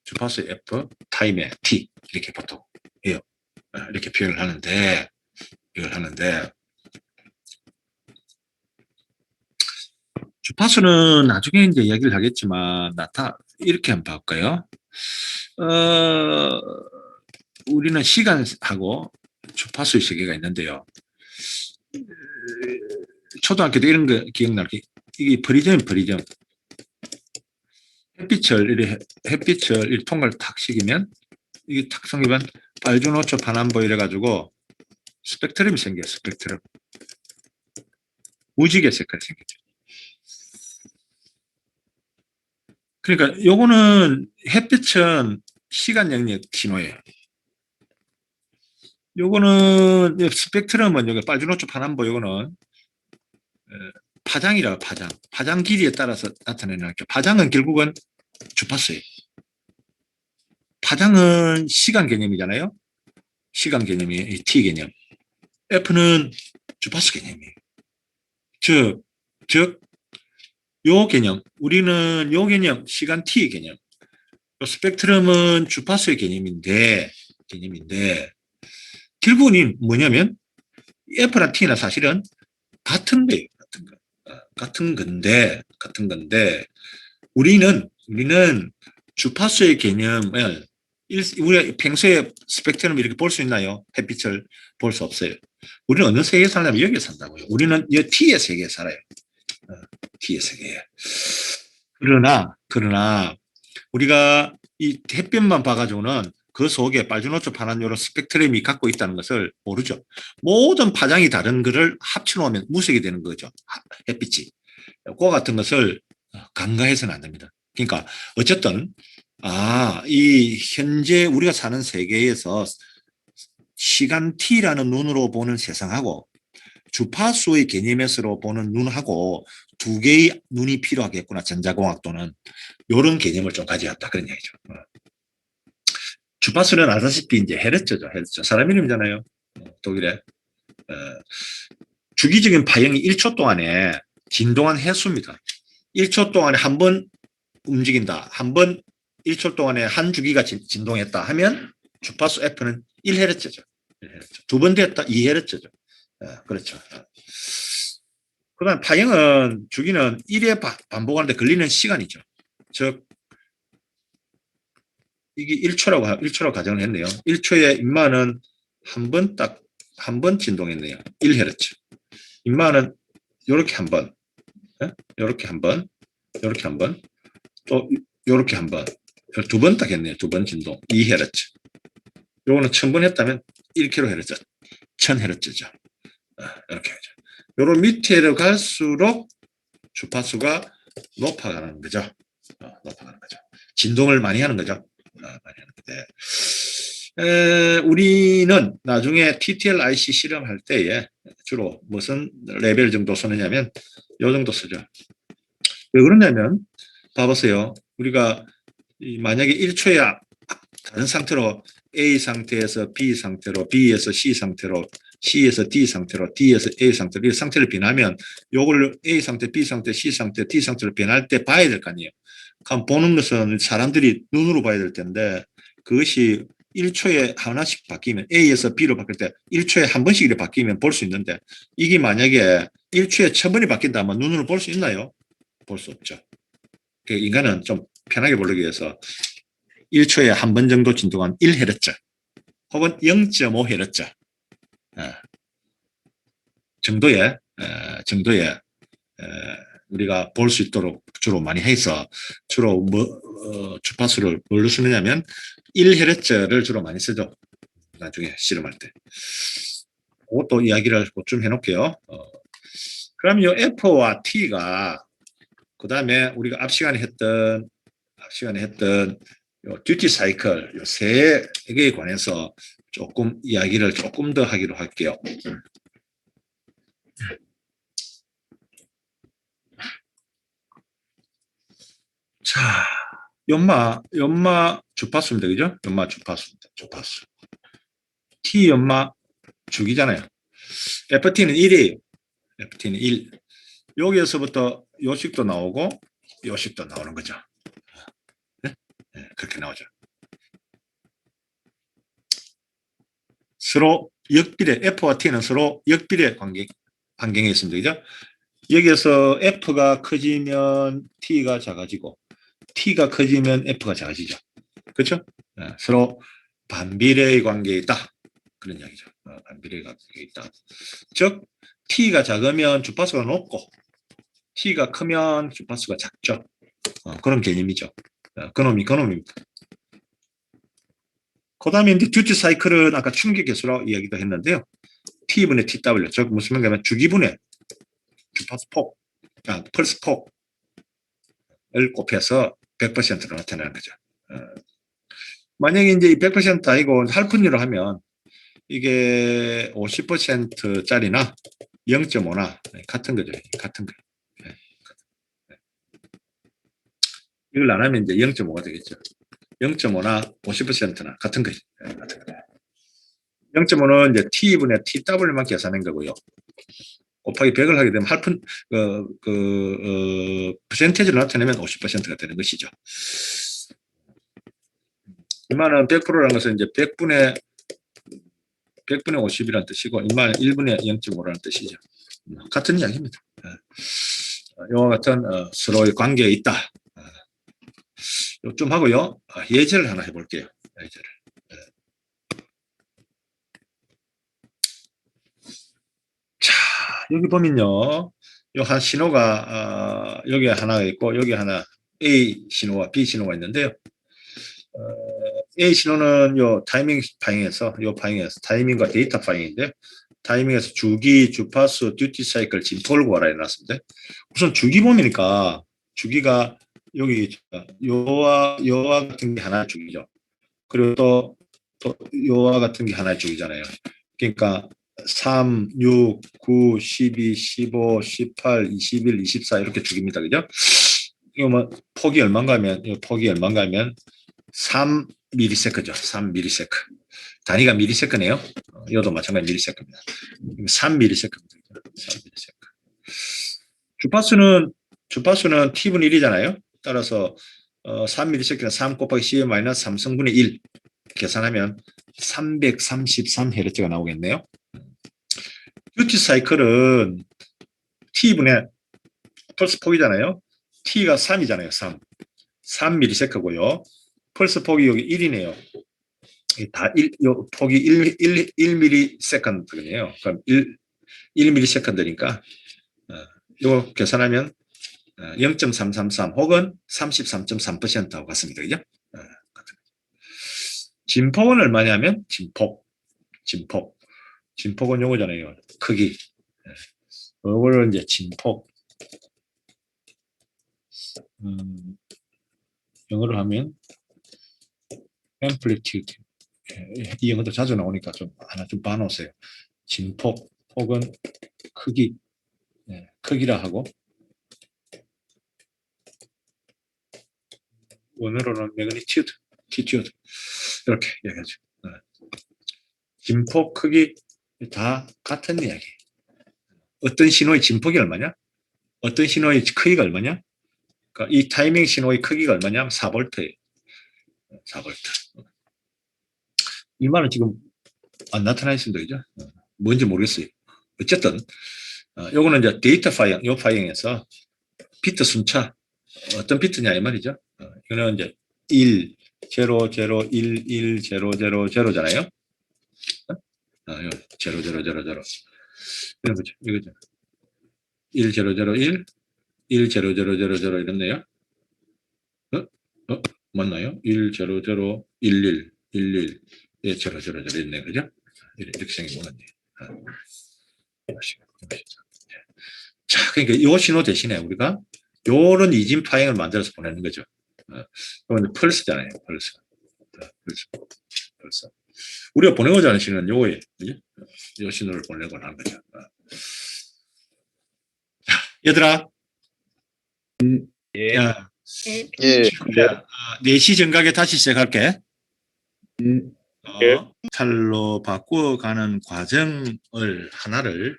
A: 주파수 F, 타임의 T 이렇게 보통 해요. 이렇게 표현을 하는데 이걸 하는데 주파수는 나중에 이제 이야기를 하겠지만 이렇게 한번 볼까요? 우리는 시간하고 주파수의 세계가 있는데요. 초등학교 때 이런 거 기억나게 이게 프리즘 햇빛을 이 통과를 탁 시키면 이게 탁 생기면 빨주노초 파남보 이래가지고 스펙트럼이 생겨요. 스펙트럼 무지개 색깔이 생기죠. 그러니까 요거는 햇빛은 시간 영역 신호예요. 요거는 스펙트럼은 여기 빨주노초 파남보 요거는 파장이라 파장 길이에 따라서 나타내는 게 파장은 결국은 주파수예요. 파장은 시간 개념이잖아요. 시간 개념이 t 개념. F는 주파수 개념이에요. 즉 요 개념 우리는 요 개념 시간 t 개념. 스펙트럼은 주파수의 개념인데 결국은 뭐냐면 F나 T나 사실은 같은 거예요. 같은 건데 우리는 주파수의 개념을 우리가 평소에 스펙트럼 이렇게 볼 수 있나요? 햇빛을 볼 수 없어요. 우리는 어느 세계에 살냐면 여기에 산다고요. 우리는 이 T의 세계에 살아요. T의 세계에. 그러나 우리가 이 햇빛만 봐가지고는 그 속에 빨주노초 파란 요런 스펙트럼이 갖고 있다는 것을 모르죠. 모든 파장이 다른 거를 합쳐놓으면 무색이 되는 거죠. 햇빛이. 그거 같은 것을 간과해서는 안 됩니다. 그러니까 어쨌든 이 현재 우리가 사는 세계에서 시간 T라는 눈으로 보는 세상하고 주파수의 개념에서로 보는 눈하고 두 개의 눈이 필요하겠구나. 전자공학도는 이런 개념을 좀 가져왔다 그런 얘기죠. 주파수는 아시다시피 이제 헤르츠죠. 사람 이름이잖아요. 독일에 주기적인 파형이 1초 동안에 진동한 횟수입니다. 1초 동안에 한 번 움직인다. 한 번 1초 동안에 한 주기가 진동했다 하면 주파수 F는 1Hz죠. 두 번 됐다 2Hz죠. 그렇죠. 그 다음 파형은 주기는 1회 반복하는데 걸리는 시간이죠. 즉 이게 1초라고 가정을 했네요. 1초에 인마는 한 번 진동했네요. 1Hz. 인마는 요렇게 한 번, 요렇게 한 번, 요렇게 한 번, 또 요렇게 한 번, 두 번 딱 했네요. 두 번 진동. 2Hz. 요거는 1000번 했다면 1kHz, 1000Hz죠. 이렇게 하죠. 요런 밑에로 갈수록 주파수가 높아가는 거죠. 높아가는 거죠. 진동을 많이 하는 거죠. 많이 하는 건데. 우리는 나중에 TTL IC 실험할 때에 주로 무슨 레벨 정도 쓰느냐면 요 정도 쓰죠. 왜 그러냐면 봐보세요. 우리가 만약에 1초에 다른 상태로 A 상태에서 B 상태로, B에서 C 상태로, C에서 D 상태로, D에서 A 상태로 이 상태를 변하면 요걸 A 상태, B 상태, C 상태, D 상태로 변할 때 봐야 될 거 아니에요. 그럼 보는 것은 사람들이 눈으로 봐야 될 텐데 그것이 1초에 하나씩 바뀌면 A에서 B로 바뀔 때 1초에 한 번씩 이렇게 바뀌면 볼 수 있는데 이게 만약에 1초에 1000번이 바뀐다면 눈으로 볼 수 있나요? 볼 수 없죠. 인간은 좀 편하게 보기 위해서 1초에 한 번 정도 진동한 1Hz 혹은 0.5Hz 정도의 우리가 볼 수 있도록 주로 많이 해서 주로 주파수를 뭘로 쓰느냐면 1Hz를 주로 많이 쓰죠. 나중에 실험할 때. 그것도 이야기를 좀 해놓을게요. 그럼 이 F와 T가 그 다음에 우리가 앞 시간에 했던 듀티 사이클 요 세 개에 관해서 조금 이야기를 조금 더 하기로 할게요. 자, 연마 주파수입니다. 그죠? 연마 주파수입니다. 주파수. T 연마 주기잖아요. FT는 1이에요. FT는 1. 여기에서부터 요식도 나오고 요식도 나오는 거죠. 네? 네, 그렇게 나오죠. 서로 역비례, F와 T는 서로 역비례 환경에 있습니다. 그죠? 여기에서 F가 커지면 T가 작아지고 T가 커지면 F가 작아지죠. 그렇죠? 서로 반비례의 관계에 있다. 그런 이야기죠. 반비례의 관계에 있다. 즉 T가 작으면 주파수가 높고 T가 크면 주파수가 작죠. 그런 개념이죠. 그놈입니다. 그 다음에 이제 듀티 사이클은 아까 충격 개수라고 이야기도 했는데요. T분의 TW, 즉 무슨 말이냐면 주기분의 주파수 폭, 펄스 폭을 곱해서 100%로 나타나는 거죠. 만약에 이제 100% 아니고 할분율로 하면 이게 50%짜리나 0.5나 같은 거죠. 같은 거. 이걸 안 하면 이제 0.5가 되겠죠. 0.5나 50%나 같은 거죠. 같은 거. 0.5는 이제 T분의 TW만 계산한 거고요. 곱하기 100을 하게 되면 할분, 퍼센테이지를 나타내면 50%가 되는 것이죠. 이만은 100%라는 것은 이제 100분의 50이라는 뜻이고, 이만은 1분의 0.5라는 뜻이죠. 같은 이야기입니다. 이와 같은 서로의 관계에 있다. 좀 하고요. 예제를 하나 해볼게요. 예제를. 자, 여기 보면요. 요 한 신호가 여기 하나가 있고 여기 하나 A 신호와 B 신호가 있는데요. A 신호는 요 타이밍 파잉에서 타이밍과 데이터 파잉인데 타이밍에서 주기, 주파수, 듀티 사이클, 진폭을 구하라 해놨습니다. 우선 주기 보니까 주기가 여기 요와 같은 게 하나의 주기죠. 그리고 또 요와 같은 게 하나의 주기잖아요. 그러니까 3, 6, 9, 12, 15, 18, 21, 24 이렇게 주기입니다. 그죠? 이거 뭐 폭이 얼마인가 하면 3 미리세크죠. 3 미리세크. 단위가 미리세크네요. 이것도 마찬가지 미리세크입니다. 3 미리세크입니다. 3 미리세크. 주파수는 T분의 1이잖아요. 따라서 3 미리세크는 3 곱하기 C-3승분의 1 계산하면 333Hz가 나오겠네요. 듀티 사이클은 T분의 펄스 폭이잖아요. T가 3이잖아요. 3 미리세크고요. 펄스 폭이 여기 1이네요. 폭이 1 미리세컨드네요. 그럼 1 미리세컨드니까 이거 계산하면 0.333 혹은 33.3%하고 같습니다. 그죠? 진폭은 얼마냐면 진폭은 요거잖아요. 크기. 요거를 이제 진폭. 영어로 하면 amplitude. 이 영어도 자주 나오니까 좀 하나 좀 봐놓으세요. 진폭 혹은 크기. 크기라 하고 원어로는 magnitude, attitude 이렇게 얘기하죠. 진폭, 크기 다 같은 이야기. 어떤 신호의 진폭이 얼마냐? 어떤 신호의 크기가 얼마냐? 그러니까 이 타이밍 신호의 크기가 얼마냐? 4V예요. 4V. 이 말은 지금 안 나타나 있습니다. 그죠? 뭔지 모르겠어요. 어쨌든 요거는 이제 데이터 파잉, 요 파잉에서 비트 순차 어떤 비트냐 이 말이죠. 이거는 이제 1, 0, 0, 1, 1, 0, 0, 0잖아요. 0, 0, 0, 0, 0. 이거죠. 1, 0, 0, 1, 1, 0, 0, 0, 0 이렇네요. 맞나요? 1, 0, 0, 1, 1, 1, 1, 예, 0, 0, 0 있네. 그죠? 이렇게 생기거든요. 자, 그러니까 이 신호 대신에 우리가 요런 이진 파행을 만들어서 보내는 거죠. 이건 펄스잖아요. 펄스. 우리가 보내고자 하는 신호는 요거예요. 요 신호를 보내고 하는 거죠. 자, 얘들아.
B: 예.
A: 야,
C: 예.
A: 4시 정각에 다시 시작할게.
B: 예.
A: 칼로 바꾸어가는 과정을 하나를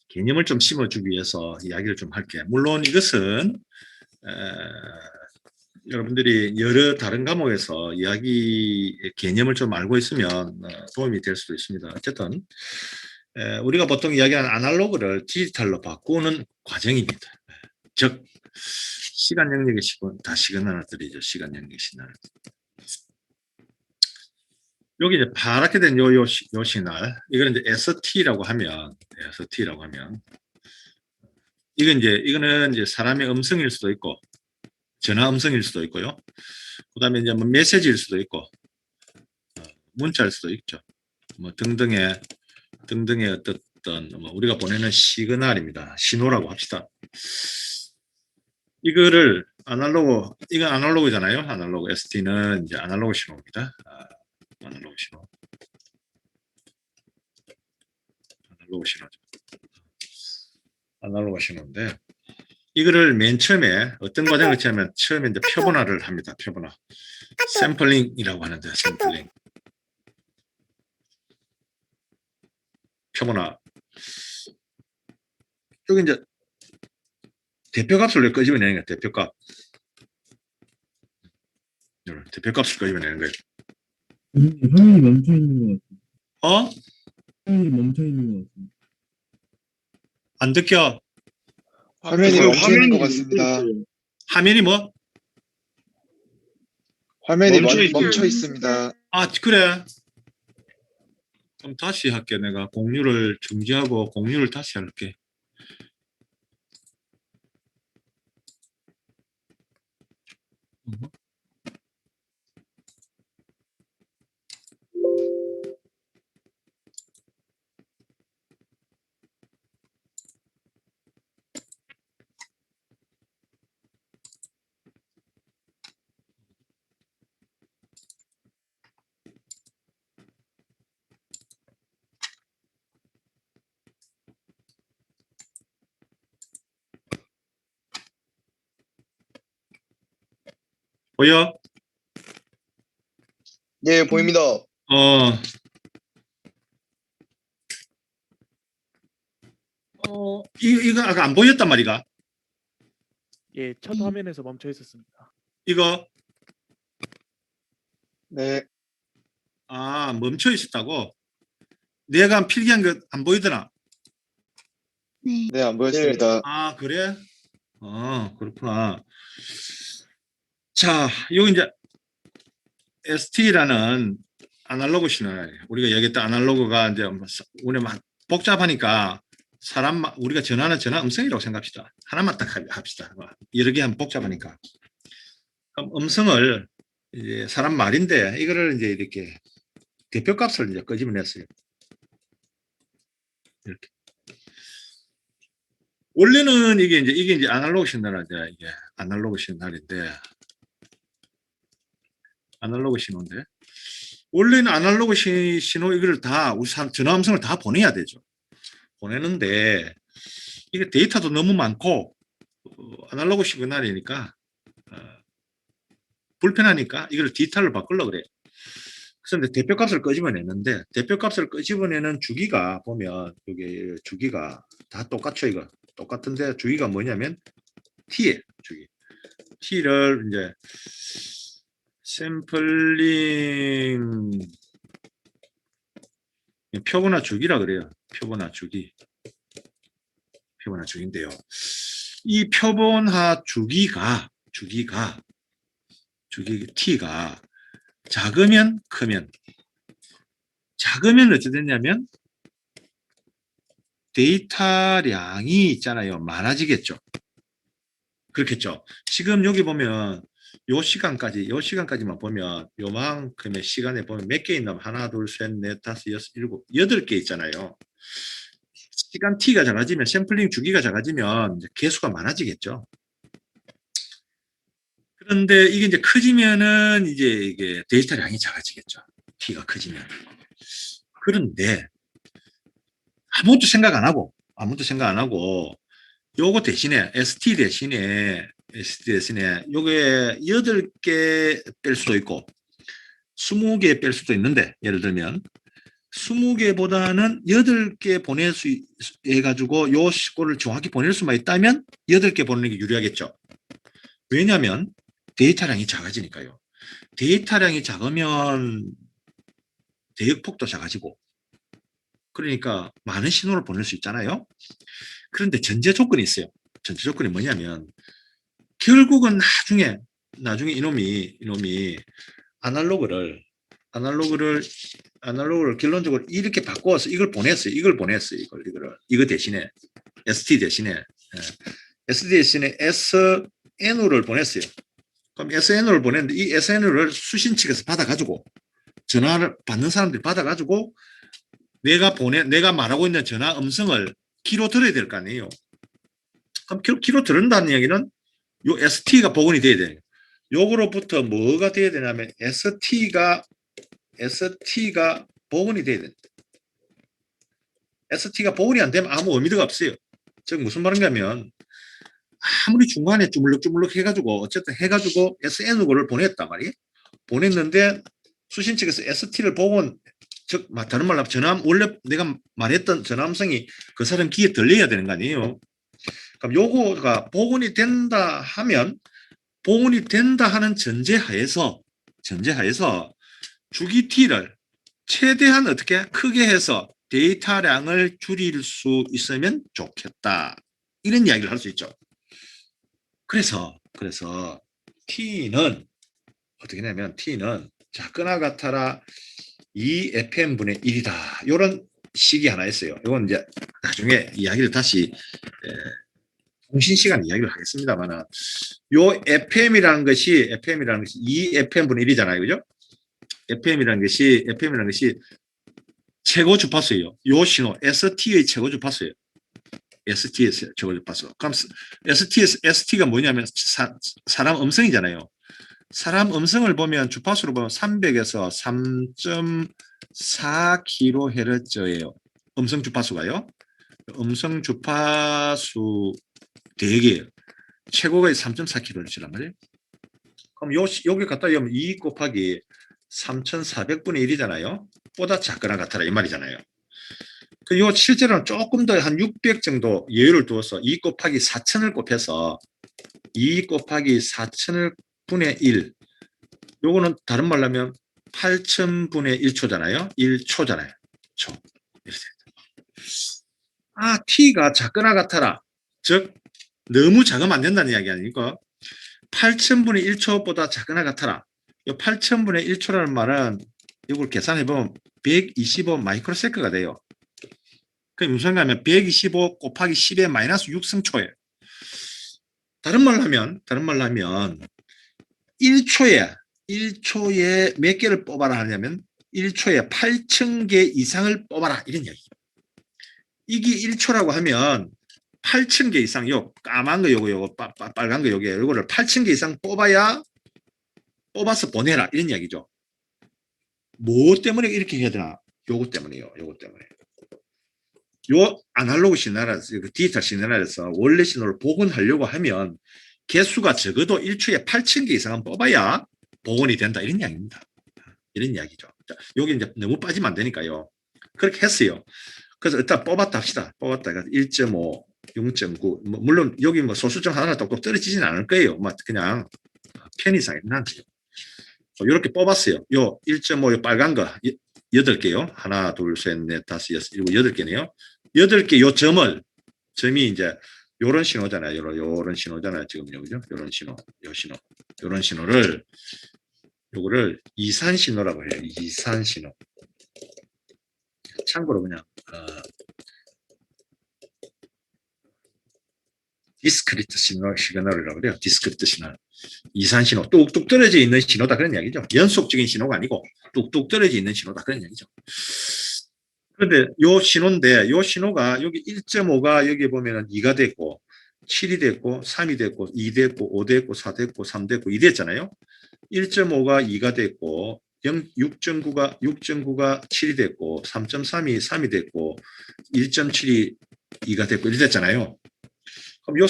A: 개념을 좀 심어주기 위해서 이야기를 좀 할게. 물론 이것은 여러분들이 여러 다른 과목에서 이야기 개념을 좀 알고 있으면 도움이 될 수도 있습니다. 어쨌든 우리가 보통 이야기하는 아날로그를 디지털로 바꾸는 과정입니다. 즉 시간 영역의 시그널들이죠. 시간 영역의 시그널. 여기 이제 파랗게 된 요 시그널, 이거는 이제 ST라고 하면 이거는 이제 사람의 음성일 수도 있고 전화 음성일 수도 있고요. 그다음에 이제 뭐 메시지일 수도 있고 문자일 수도 있죠. 뭐 등등의 어떤 뭐 우리가 보내는 시그널입니다. 신호라고 합시다. 이거를 이건 아날로그잖아요. 아날로그. ST는 이제 아날로그 신호입니다. 아날로그 신호. 아날로그 신호죠. 아날로그 신호인데 이거를 맨 처음에 어떤 과정을 거치냐면 처음에 이제 표본화를 합니다. 표본화. 샘플링이라고 하는데 샘플링. 표본화. 여기 이제 대표값을 끄집어내는 거예요. 대표값. 대표값을 끄집어내는 거예요.
B: 화면이 멈춰 있는 것 같아요.
A: 어?
B: 화면이 멈춰 있는 것 같아요.
A: 안 듣겨?
C: 화면이 멈춰 있는 것 같습니다.
A: 화면이 뭐?
C: 화면이
B: 멈춰
C: 멈춰 있습니다.
A: 아, 그래. 그럼 다시 할게. 내가 공유를 중지하고 공유를 다시 할게. 보여?
C: 예, 보입니다.
A: 이거 아까 안 보였단 말이가?
D: 예, 첫 화면에서 멈춰 있었습니다.
A: 이거?
C: 네,
A: 멈춰 있었다고? 내가 필기한 거 안 보이더나?
C: 네, 안 보였습니다.
A: 아, 그래? 그렇구나. 자, 여기 이제 ST라는 아날로그 신호예요. 우리가 얘기했던 아날로그가 이제 우리 막 복잡하니까 우리가 전화는 전화 음성이라고 생각합시다. 하나만 딱 합시다. 여러 개 하면 복잡하니까. 그럼 음성을 이제 사람 말인데 이거를 이제 이렇게 대표값을 이제 끄집어냈어요. 이렇게. 원래는 이게 이제 아날로그 신호라죠. 이게 아날로그 신호인데 아날로그 신호인데 원래는 아날로그 신호 이거를 다 우리 전화 음성을 다 보내야 되죠. 보내는데 이게 데이터도 너무 많고 아날로그 시그널이니까 불편하니까 이걸 디지털로 바꾸려고 그래요. 그래서 대표값을 끄집어내는데 대표값을 끄집어내는 주기가 보면 여기 주기가 다 똑같죠. 이거 똑같은데 주기가 뭐냐면 T예요. 주기. T를 이제 샘플링 표본화 주기라 그래요. 표본화 주기. 표본화 주기인데요. 이 표본화 주기가 T가 작으면 크면 작으면 어찌 됐냐면 데이터량이 있잖아요. 많아지겠죠. 그렇겠죠. 지금 여기 보면 요 시간까지만 보면 요만큼의 시간에 보면 몇 개 있나? 하나, 둘, 셋, 넷, 다섯, 여섯, 일곱, 8개 있잖아요. 시간 T가 작아지면 샘플링 주기가 작아지면 이제 개수가 많아지겠죠. 그런데 이게 이제 커지면은 이제 이게 데이터량이 작아지겠죠. T가 커지면. 그런데 아무것도 생각 안 하고 요거 대신에 ST 대신에 요게 8개 뺄 수도 있고 20개 뺄 수도 있는데 예를 들면 20개보다는 8개 보낼 수 해가지고 요 식구를 정확히 보낼 수만 있다면 8개 보내는 게 유리하겠죠. 왜냐하면 데이터량이 작아지니까요. 데이터량이 작으면 대역폭도 작아지고 그러니까 많은 신호를 보낼 수 있잖아요. 그런데 전제 조건이 있어요. 전제 조건이 뭐냐면 결국은 나중에 이놈이 아날로그를 결론적으로 이렇게 바꿔서 이걸 보냈어요. 이거 대신에 ST 대신에 SNU를 보냈어요. 그럼 SNU를 보냈는데 이 SNU를 수신 측에서 받아가지고 전화를 받는 사람들이 받아가지고 내가 말하고 있는 전화 음성을 귀로 들어야 될 거 아니에요. 그럼 귀로 들은다는 얘기는 요 ST가 복원이 돼야 돼요. 요거로부터 뭐가 돼야 되냐면 ST가 복원이 돼야 돼. ST가 복원이 안 되면 아무 의미가 없어요. 즉 무슨 말인가 하면 아무리 중간에 주물럭주물럭 해가지고 SNU를 보냈단 말이에요. 보냈는데 수신 측에서 ST를 복원, 즉 다른 말로 원래 내가 말했던 전화음성이 그 사람 귀에 들려야 되는 거 아니에요. 그럼 요거가 복원이 된다 하는 전제하에서 주기 T를 최대한 어떻게 크게 해서 데이터량을 줄일 수 있으면 좋겠다. 이런 이야기를 할 수 있죠. 그래서 T는 어떻게 되냐면 T는 작거나 같아라 2fm분의 1이다. 이런 식이 하나 있어요. 이건 이제 나중에 이야기를 다시 통신 시간 이야기를 하겠습니다만 요 FM이라는 것이 2fm분의 1이잖아요. 그죠? FM이라는 것이 최고 주파수예요. 요 신호 ST의 최고 주파수예요. ST의 최고 주파수. 그럼 ST가 뭐냐면 사람 음성이잖아요. 사람 음성을 보면 주파수로 보면 300에서 3.4kHz예요. 음성 주파수가요. 음성 주파수 대개예요. 최고가 3.4kHz란 말이에요. 그럼 여기 갖다 여면 2 곱하기 3,400분의 1이잖아요. 보다 작거나 같아라 이 말이잖아요. 요 실제로는 조금 더 한 600 정도 여유를 두어서 2 곱하기 4,000을 곱해서 2 곱하기 4,000을 분의 1. 요거는 다른 말로 하면 8,000분의 1초잖아요. 1초잖아요. 초. T가 작거나 같아라. 즉 너무 작으면 안 된다는 이야기 아닙니까? 8,000분의 1초보다 작거나 같아라. 이 8,000분의 1초라는 말은 이걸 계산해보면 125 마이크로세컨드가 돼요. 그럼 무슨 말이냐면 125 곱하기 10의 마이너스 6승초예요. 다른 말로 하면 1초에 몇 개를 뽑아라 하냐면 1초에 8,000개 이상을 뽑아라 이런 이야기. 이게 1초라고 하면 8,000개 이상 요 까만 거 요거 빨간 거 요거를 8,000개 이상 뽑아서 보내라 이런 이야기죠. 뭐 때문에 이렇게 해야 되나? 요거 때문에요. 요 아날로그 시나리오에서 디지털 시나리오에서 원래 신호를 복원하려고 하면 개수가 적어도 1초에 8,000개 이상은 뽑아야 복원이 된다 이런 이야기입니다. 이런 이야기죠. 자, 여기 이제 너무 빠지면 안 되니까요. 그렇게 했어요. 그래서 일단 뽑았다 합시다. 뽑았다. 1.5, 0.9. 물론 여기 소수점 하나 똑똑 떨어지진 않을 거예요. 그냥 편의상 난지요. 이렇게 뽑았어요. 요 1.5, 요 빨간 거 8개요. 하나, 둘, 셋, 넷, 다섯, 여섯, 일곱, 8개네요. 8개 요 점이 이제 요런 신호잖아요. 요런 신호잖아요. 지금요. 그죠? 요런 신호. 요런 신호를 요거를 이산 신호라고 해요. 이산 신호. 참고로 그냥 디스크리트 시그널이라고 그래요. 디스크리트 시그널. 이산 신호. 뚝뚝 떨어져 있는 신호다 그런 이야기죠. 연속적인 신호가 아니고 뚝뚝 떨어져 있는 신호다 그런 이야기죠. 그런데 요 신호가 여기 1.5가 여기 보면은 2가 됐고 7이 됐고 3이 됐고 2 됐고 5 됐고 4 됐고 3 됐고 2 됐잖아요. 1.5가 2가 됐고 6.9가 7이 됐고 3.3이 3이 됐고 1.7이 2가 됐고 이렇게 됐잖아요. 그럼 요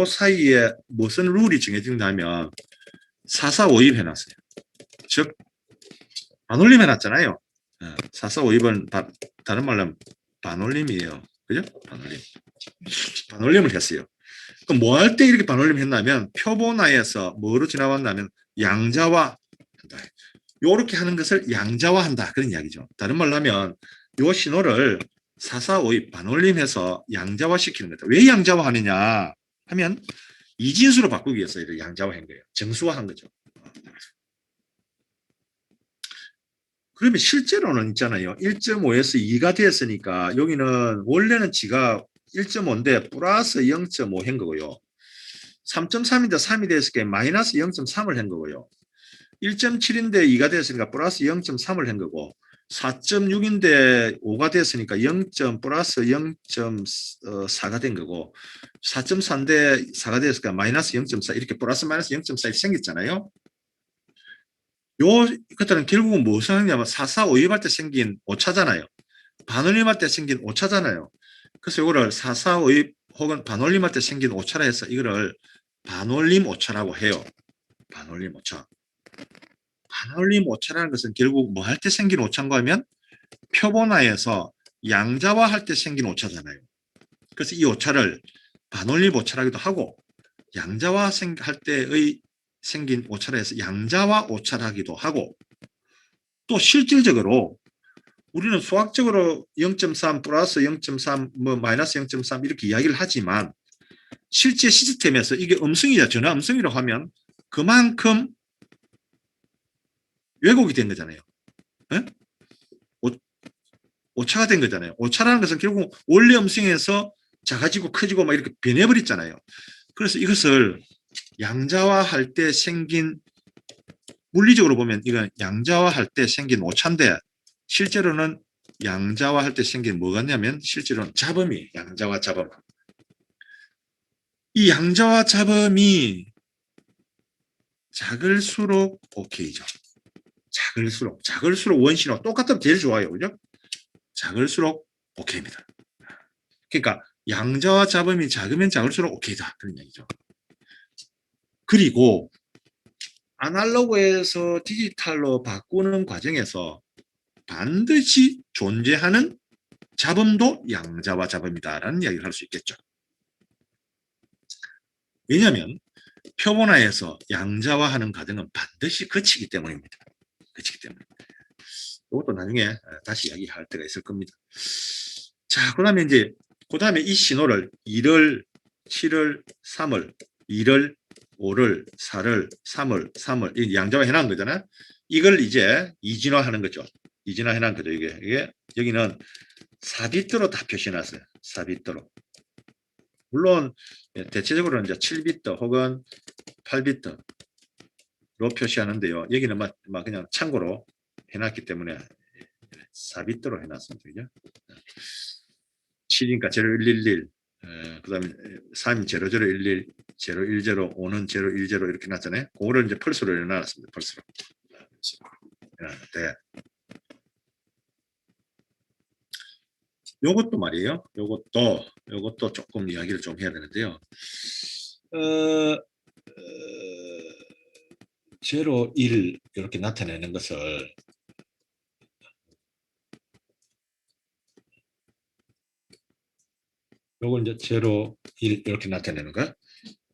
A: 사이에 무슨 룰이 정해진다면 4452 해놨어요. 즉 반올림 해놨잖아요. 4452은 다른 말로 하면 반올림이에요. 그죠? 반올림을 했어요. 그럼 뭐 할 때 이렇게 반올림 했냐면 표본화에서 뭐로 지나왔냐면 양자화 한다. 요렇게 하는 것을 양자화한다. 그런 이야기죠. 다른 말로 하면 요 신호를 445의 반올림해서 양자화시키는 거다. 왜 양자화하느냐 하면 이진수로 바꾸기 위해서 이렇게 양자화한 거예요. 정수화한 거죠. 그러면 실제로는 있잖아요. 1.5에서 2가 됐으니까 여기는 원래는 지가 1.5인데 플러스 0.5 한 거고요. 3.3인데 3이 됐으니까 마이너스 0.3을 한 거고요. 1.7인데 2가 됐으니까 플러스 0.3을 한 거고 4.6인데 5가 됐으니까 0. 플러스 0.4가 된 거고 4.4인데 4가 됐으니까 마이너스 0.4 이렇게 플러스 마이너스 0.4 이렇게 생겼잖아요. 요 것들은 결국은 무엇을 하냐면 445입할 때 생긴 오차잖아요. 반올림할 때 생긴 오차잖아요. 그래서 이거를 445입 혹은 반올림할 때 생긴 오차라 해서 이거를 반올림 오차라고 해요. 반올림 오차. 반올림 오차라는 것은 결국 뭐 할 때 생긴 오차인가 하면 표본화에서 양자화할 때 생긴 오차잖아요. 그래서 이 오차를 반올림 오차라기도 하고 양자화 할 때의 생긴 오차라 해서 양자화 오차라기도 하고 또 실질적으로 우리는 수학적으로 0.3 플러스 0.3 뭐 마이너스 0.3 이렇게 이야기를 하지만 실제 시스템에서 이게 음성이냐 전화 음성이라고 하면 그만큼 왜곡이 된 거잖아요. 네? 오차가 된 거잖아요. 오차라는 것은 결국 원래 음성에서 작아지고 커지고 막 이렇게 변해버렸잖아요. 그래서 이것을 양자화할 때 생긴 물리적으로 보면 이건 양자화할 때 생긴 오차인데 실제로는 양자화할 때 생긴 뭐 같냐면 실제로는 잡음이 양자화 잡음. 이 양자화 잡음이 작을수록 오케이죠. 작을수록 원신호 똑같으면 제일 좋아요. 그죠? 작을수록 오케이입니다. 그러니까 양자화 잡음이 작으면 작을수록 오케이다. 그런 얘기죠. 그리고 아날로그에서 디지털로 바꾸는 과정에서 반드시 존재하는 잡음도 양자화 잡음이다라는 이야기를 할 수 있겠죠. 왜냐하면 표본화에서 양자화하는 과정은 반드시 거치기 때문입니다. 거치기 때문에. 이것도 나중에 다시 이야기할 때가 있을 겁니다. 자, 그다음에 이 신호를 2를, 7을, 3을, 2를, 5를, 4를, 3을, 3을 이 양자화 해놓은 거잖아요. 이걸 이제 이진화하는 거죠. 이진화해놓은 거죠. 이게 여기는 4비트로 다 표시해놨어요. 4비트로. 물론 대체적으로는 이제 7비트 혹은 8비트로 표시하는데요. 여기는 막 그냥 참고로 해놨기 때문에 4비트로 해놨습니다. 그죠? 7이니까 0111, 그 다음에 3이 0011, 010, 5는 010 이렇게 놨잖아요. 그거를 이제 펄스로 해놨습니다. 펄스로. 네. 요것도 말이에요. 요것도 조금 이야기를 좀 해야 되는데요. 0, 1 이렇게 나타내는 것을 요걸 이제 0, 1 이렇게 나타내는 거.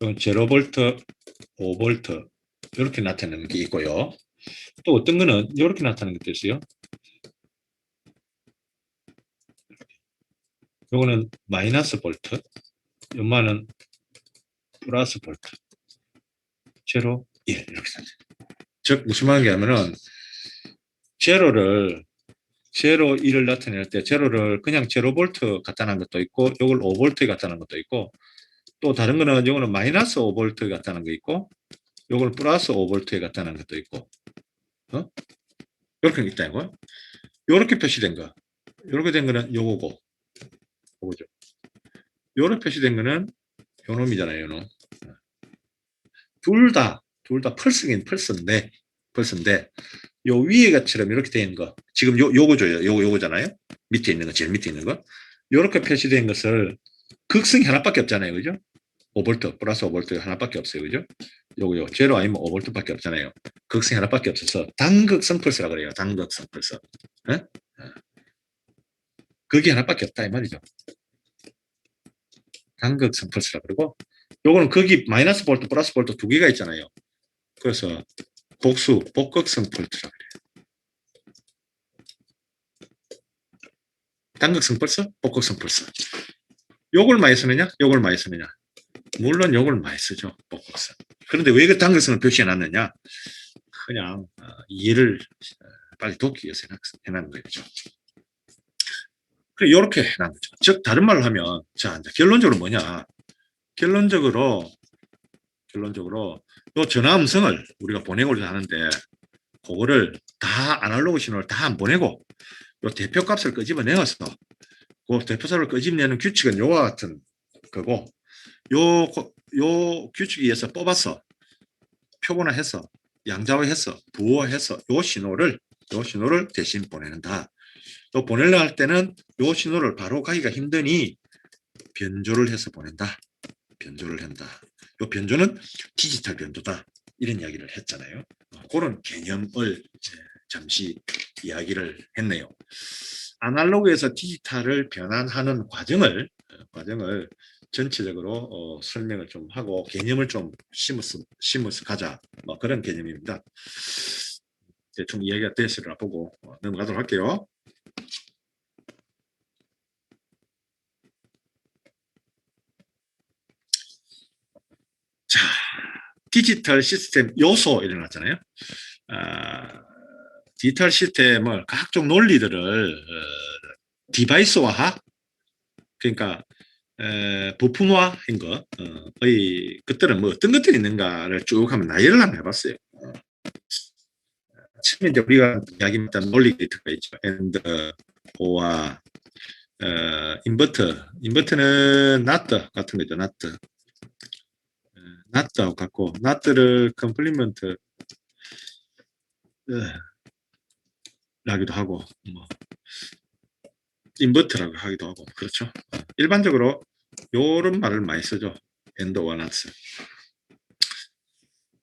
A: 0V, 5V 이렇게 나타내는 게 있고요. 또 어떤 거는 이렇게 나타내는 것도 있어요. 요거는 마이너스 볼트, 연마는 플러스 볼트. 0, 1 이렇게 나타내요. 즉 무슨 말이냐면은 제로를 0, 1을 나타낼 때 제로를 그냥 0V 갖다 놓은 것도 있고 요걸 5V 갖다 놓은 것도 있고 또 다른 거는 요거는 마이너스 5V 갖다 놓은 거 있고 요걸 플러스 5V에 갖다 놓은 것도 있고 이렇게 있다고요. 요렇게 표시된 거 요렇게 된 거는 요거고 요거죠. 요렇게 표시된 거는 요놈이잖아요. 요놈. 둘 다 펄스긴 펄스인데 요 위에 것처럼 이렇게 된 거 지금 요거죠. 요거잖아요. 밑에 있는 거 제일 밑에 있는 거 요렇게 표시된 것을 극성이 하나밖에 없잖아요. 그죠? 5V 플러스 5V 하나밖에 없어요. 그죠? 요거요. 제로 아니면 5V밖에 없잖아요. 극성이 하나밖에 없어서 단극성 펄스라고 그래요. 단극성 펄스. 에? 그게 하나밖에 없다 이 말이죠. 단극성 펄스라고 그러고 요거는 거기 마이너스 볼트, 플러스 볼트 두 개가 있잖아요. 그래서 복수, 복극성 폴트라 그래요. 단극성 폴스, 복극성 폴스. 요걸 많이 쓰느냐? 요걸 많이 쓰느냐? 물론 요걸 많이 쓰죠. 복극성. 그런데 왜 그 단극성을 표시해 놨느냐? 그냥 이해를 빨리 돕기 위해서 해놨는 거죠. 그래, 이렇게 해놨는 거죠. 즉, 다른 말로 하면, 자, 이제 결론적으로 뭐냐? 결론적으로, 요 전화 음성을 우리가 보내고자 하는데, 그거를 다 아날로그 신호를 다 안 보내고, 요 대표 값을 끄집어내어서, 그 대표값을 끄집어내는 규칙은 요와 같은 거고, 요 규칙에 의해서 뽑아서, 표본화해서, 양자화해서, 부호화해서, 요 신호를 대신 보내는다. 또 보내려 할 때는 요 신호를 바로 가기가 힘드니 변조를 해서 보낸다. 변조를 한다. 요 변조는 디지털 변조다. 이런 이야기를 했잖아요. 그런 개념을 잠시 이야기를 했네요. 아날로그에서 디지털을 변환하는 과정을 전체적으로 설명을 좀 하고 개념을 좀 심어서 가자. 뭐 그런 개념입니다. 대충 이야기가 됐으리라 보고 넘어가도록 할게요. 자, 디지털 시스템 요소 일어났잖아요. 디지털 시스템을 각종 논리들을 디바이스화하, 그러니까 부품화한 거, 그때는 뭐 어떤 것들이 있는가를 쭉 한번 나열을 한번 해봤어요. 처음에 이제 우리가 이야기했던 논리 게이트가 있죠. 엔드, 오와, 인버터는 나트 같은 거죠. 나트하고 같고, 나트를 컴플리먼트 하기도 하고, 뭐 인버터라고 하기도 하고, 그렇죠. 일반적으로 요런 말을 많이 쓰죠. 엔드와 나트.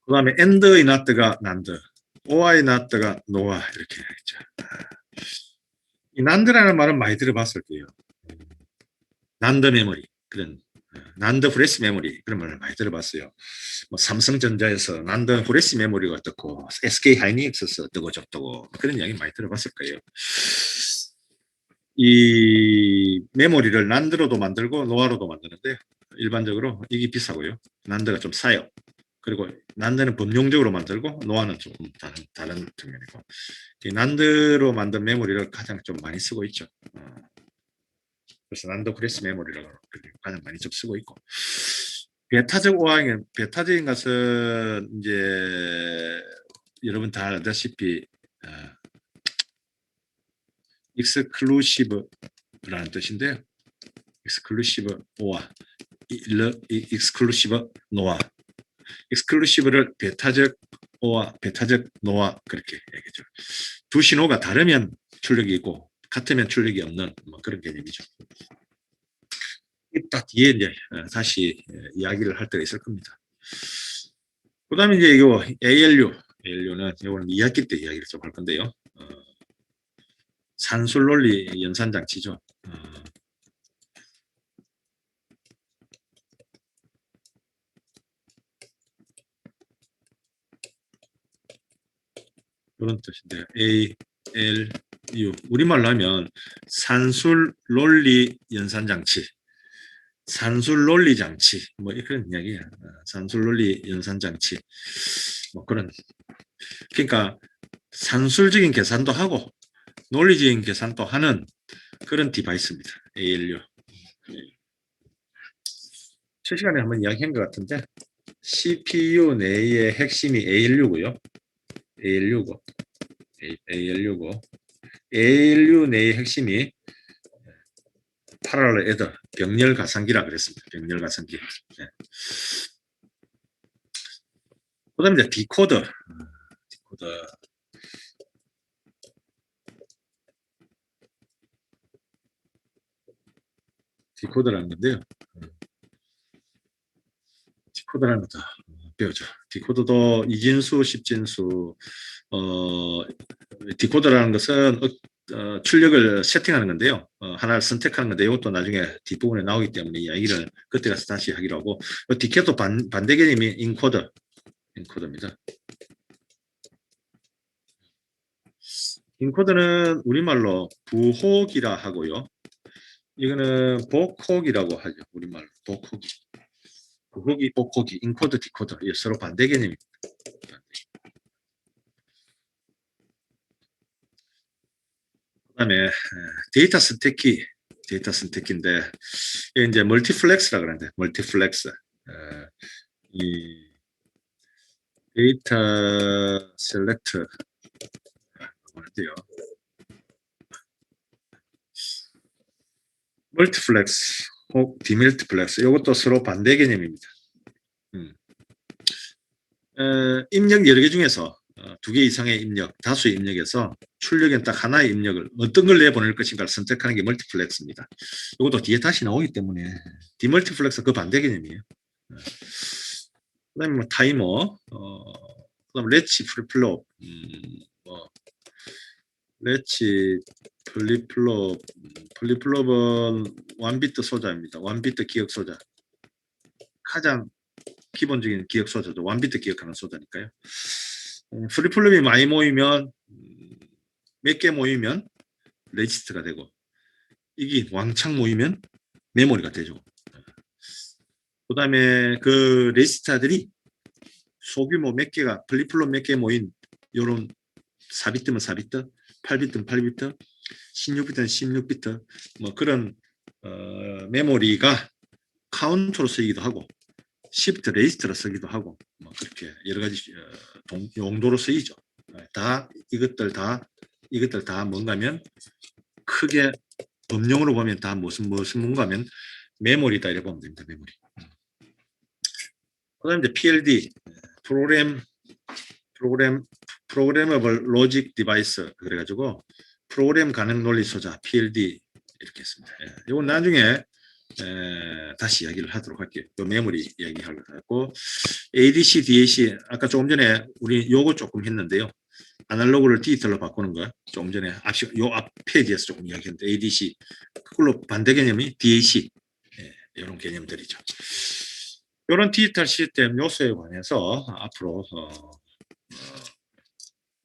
A: 그 다음에 엔드의 나트가 난드, 오와의 나트가 노아, 이렇게 있죠. 이 난드라는 말은 많이 들어봤을 거예요. 난드 메모리, 그런 난드 프레시 메모리, 그런 말을 많이 들어봤어요. 뭐 삼성전자에서 난드 프레시 메모리가 어떻고, SK 하이닉스에서 어떻고 저떻고, 그런 이야기 많이 들어봤을 거예요. 이 메모리를 난드로도 만들고 노아로도 만드는데, 일반적으로 이게 비싸고요. 난드가 좀 싸요. 그리고 난드는 범용적으로 만들고 노아는 조금 다른 측면이고, 난드로 만든 메모리를 가장 좀 많이 쓰고 있죠. 그래서 난드 프레스 메모리라고 가장 많이 좀 쓰고 있고, 베타적인 것은 이제 여러분 다 알다시피 익스클루시브라는 뜻인데요. 익스클루시브 오아, 익스클루시브 노아, 익스클루시브를 베타적 오아, 베타적 노아, 그렇게 얘기죠. 두 신호가 다르면 출력이 있고 같으면 출력이 없는 뭐 그런 개념이죠. 딱 뒤에 이제 다시 이야기를 할 때가 있을 겁니다. 그 다음에 이제 이거 ALU는 이거는 2학기 때 이야기를 좀 할 건데요. 산술 논리 연산 장치죠. 그런 뜻인데 ALU 우리말로 하면 산술 논리 연산 장치, 산술 논리 장치, 뭐 그런 이야기야. 산술 논리 연산 장치, 뭐 그런. 그러니까 산술적인 계산도 하고 논리적인 계산도 하는 그런 디바이스입니다. ALU. 첫 시간에 한번 이야기한 것 같은데 CPU 내의 핵심이 ALU고요. ALU고 ALU 내의 핵심이 parallel adder, 병렬 가상기라 그랬습니다. 병렬 가상기. 네. 그다음에 이제 디코더. 디코더라는 건데요. 디코더라는 것도 배우죠. 디코더도 이진수, 십진수. 디코더라는 것은 출력을 세팅하는 건데요. 하나를 선택하는 건데 이것도 나중에 뒷부분에 나오기 때문에 이야기를 그때 가서 다시 하기로 하고 디켓도 반대 개념이 인코더입니다. 인코더는 우리말로 부호기라 하고요. 이거는 복호기라고 하죠. 우리말로 복호기. 부호기, 복호기, 인코더, 디코더. 이게 서로 반대 개념입니다. 그다음에 데이터 선택기인데 이게 이제 멀티플렉스라 그러는데 멀티플렉스. 이 데이터 셀렉트 뭐래요? 멀티플렉스 혹 디멀티플렉스 이것도 서로 반대 개념입니다. 입력 여러 개 중에서 두 개 이상의 입력, 다수의 입력에서 출력엔 딱 하나의 입력을 어떤 걸 내보낼 것인가를 선택하는 게 멀티플렉스입니다. 이것도 뒤에 다시 나오기 때문에 디멀티플렉스 그 반대 개념이에요. 그다음에 뭐 타이머, 그다음 레치 프리플롭, 레치 플립플롭은 원비트 소자입니다. 원비트 기억 소자. 가장 기본적인 기억 소자죠. 원비트 기억하는 소자니까요. 프리플롭이 많이 모이면 몇 개 모이면 레지스트가 되고 이게 왕창 모이면 메모리가 되죠. 그 다음에 그 레지스터들이 소규모 몇 개가 플립플롭 몇 개 모인 요런 4비트면 4비트, 8비트면 8비트, 16비트면 16비트 뭐 그런 메모리가 카운터로 쓰이기도 하고 시프트 레지스터로 쓰기도 하고 뭐 그렇게 여러 가지 용도로 쓰이죠. 다 이것들 다 뭔가면 크게 법령으로 보면 다 무슨 뭔가면 메모리다 이렇게 보면 됩니다. 메모리. 그다음에 이제 PLD 프로그래머블 로직 디바이스 그래가지고 프로그램 가능 논리 소자 PLD 이렇게 했습니다. 이건 나중에 다시 이야기를 하도록 할게요. 요 메모리 이야기하려고 하고 ADC, DAC 아까 조금 전에 우리 요거 조금 했는데요. 아날로그를 디지털로 바꾸는 거 조금 전에 요 앞 페이지에서 조금 이야기했는데 ADC 그걸로 반대 개념이 DAC 이런 개념들이죠. 이런 디지털 시스템 요소에 관해서 앞으로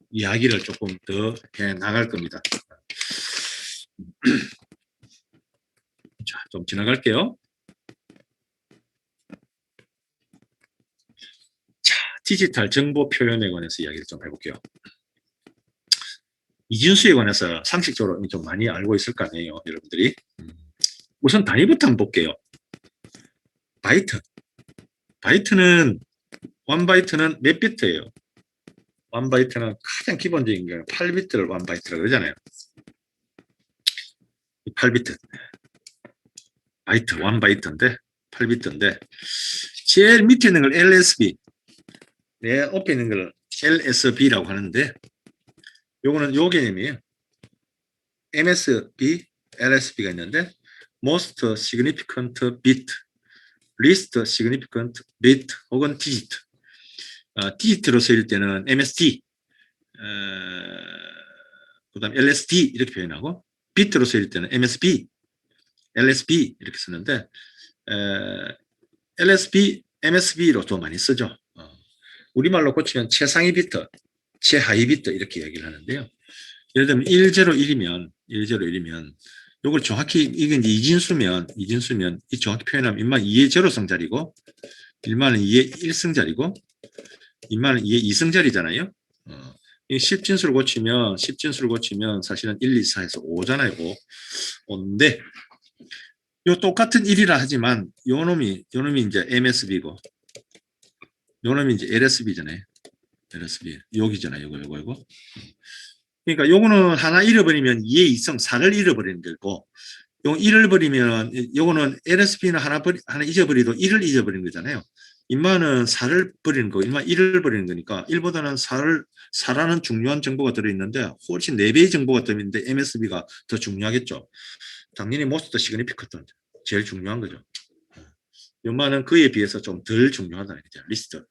A: 이야기를 조금 더 해 나갈 겁니다. 자, 좀 지나갈게요. 자, 디지털 정보 표현에 관해서 이야기를 좀 해볼게요. 이진수에 관해서 상식적으로 좀 많이 알고 있을 거 아니에요, 여러분들이. 우선 단위부터 한번 볼게요. 바이트. 바이트는 1바이트는 몇 비트예요? 1바이트는 가장 기본적인 게 8비트를 1바이트라고 그러잖아요. 8비트. 바이트 1바이트인데 8비트인데 제일 밑에 있는 걸 LSB 내 옆에 있는 걸 LSB라고 하는데 요거는 요 개념이에요. MSB, LSB가 있는데 Most Significant Bit, Least Significant Bit 혹은 Digit. digit로 쓰일 때는 MSD, 그 다음 LSD 이렇게 표현하고 bit로 쓰일 때는 MSB, LSB 이렇게 쓰는데 LSB, MSB로 더 많이 쓰죠. 우리말로 고치면 최상위 비트, 최하위 비트 이렇게 얘기를 하는데요. 예를 들면 101이면 이걸 정확히 이게 이제 이진수면 이 정확히 표현하면 1만 2의 제로성자리고 1만은 2의 1승자리고 2만은 2의 2승자리잖아요. 이 10진수를 고치면 사실은 1, 2, 4에서 5잖아요. 5인데 요 똑같은 1이라 하지만 요 놈이 이제 MSB고 요 놈이 이제 LSB잖아요. LSB 여기잖아요. 요거. 그러니까 요거는 하나 잃어버리면 2의 2성 4를 잃어버리는 거고 요 1을 버리면 요거는 LSB는 하나 잊어버리도 1을 잊어버리는 거잖아요. 인마는 4를 버리는 거, 인마 1을 버리는 거니까 1보다는 4라는 중요한 정보가 들어있는데 훨씬 4배의 정보가 들어있는데 MSB가 더 중요하겠죠. 당연히 most significant 제일 중요한 거죠. 요만은 그에 비해서 좀 덜 중요하다 이죠. 리스트.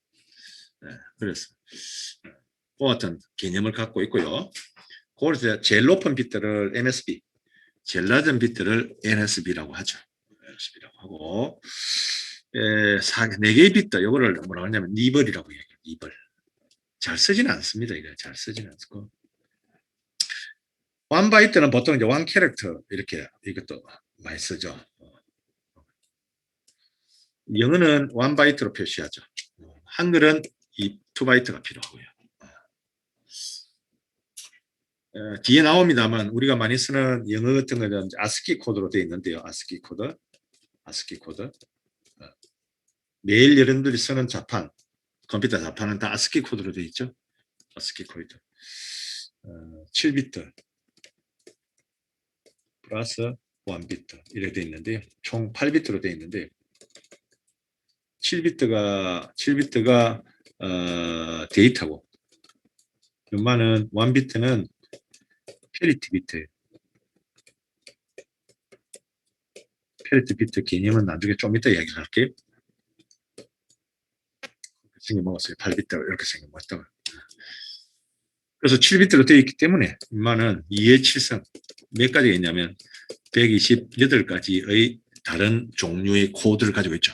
A: 그래서 그 같은 개념을 갖고 있고요. 그걸 이제 제일 높은 비트를 MSB, 제일 낮은 비트를 NSB라고 하죠. NSB라고 하고, 4개의 비트, 이거를 뭐라고 하냐면 니벌이라고 얘기해요. 니벌. 잘 쓰지는 않습니다. 이거 잘 쓰지는 않고. 1바이트는 보통 이제 1캐릭터 이렇게 이것도 많이 쓰죠. 영어는 1바이트로 표시하죠. 한글은 2바이트가 필요하고요. 뒤에 나옵니다만 우리가 많이 쓰는 영어 같은 거는 아스키 코드로 되어 있는데요. 아스키 코드. 매일 여러분들이 쓰는 자판, 컴퓨터 자판은 다 아스키 코드로 되어 있죠. 아스키 코드. 7비트 플러스 1비트 이렇게 되어 있는데요. 총 8비트로 되어 있는데 7비트가 데이터고 연마는 1비트는 페리티 비트예요. 페리티 비트 개념은 나중에 좀 이따 이야기를 할게요. 생겨먹었어요. 8비트 이렇게 생겨먹었다고. 그래서 7비트로 되어 있기 때문에 인마는 2의 7성 몇 가지가 있냐면 128가지의 다른 종류의 코드를 가지고 있죠.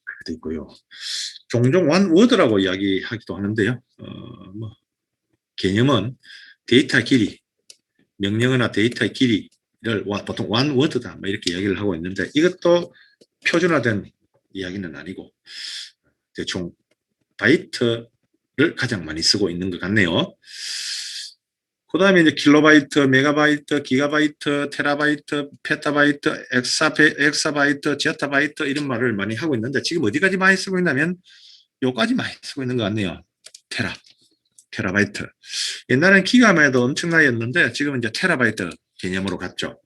A: 그렇게 되어 있고요. 종종 원워드라고 이야기하기도 하는데요. 개념은 데이터 길이, 명령어나 데이터의 길이를 보통 원워드다 이렇게 이야기를 하고 있는데 이것도 표준화된 이야기는 아니고 대충 바이트를 가장 많이 쓰고 있는 것 같네요. 그 다음에 이제 킬로바이트, 메가바이트, 기가바이트, 테라바이트, 페타바이트, 엑사바이트, 제타바이트 이런 말을 많이 하고 있는데 지금 어디까지 많이 쓰고 있냐면 요까지 많이 쓰고 있는 것 같네요. 테라바이트. 옛날엔 기가만 해도 엄청나였는데 지금은 이제 테라바이트 개념으로 갔죠.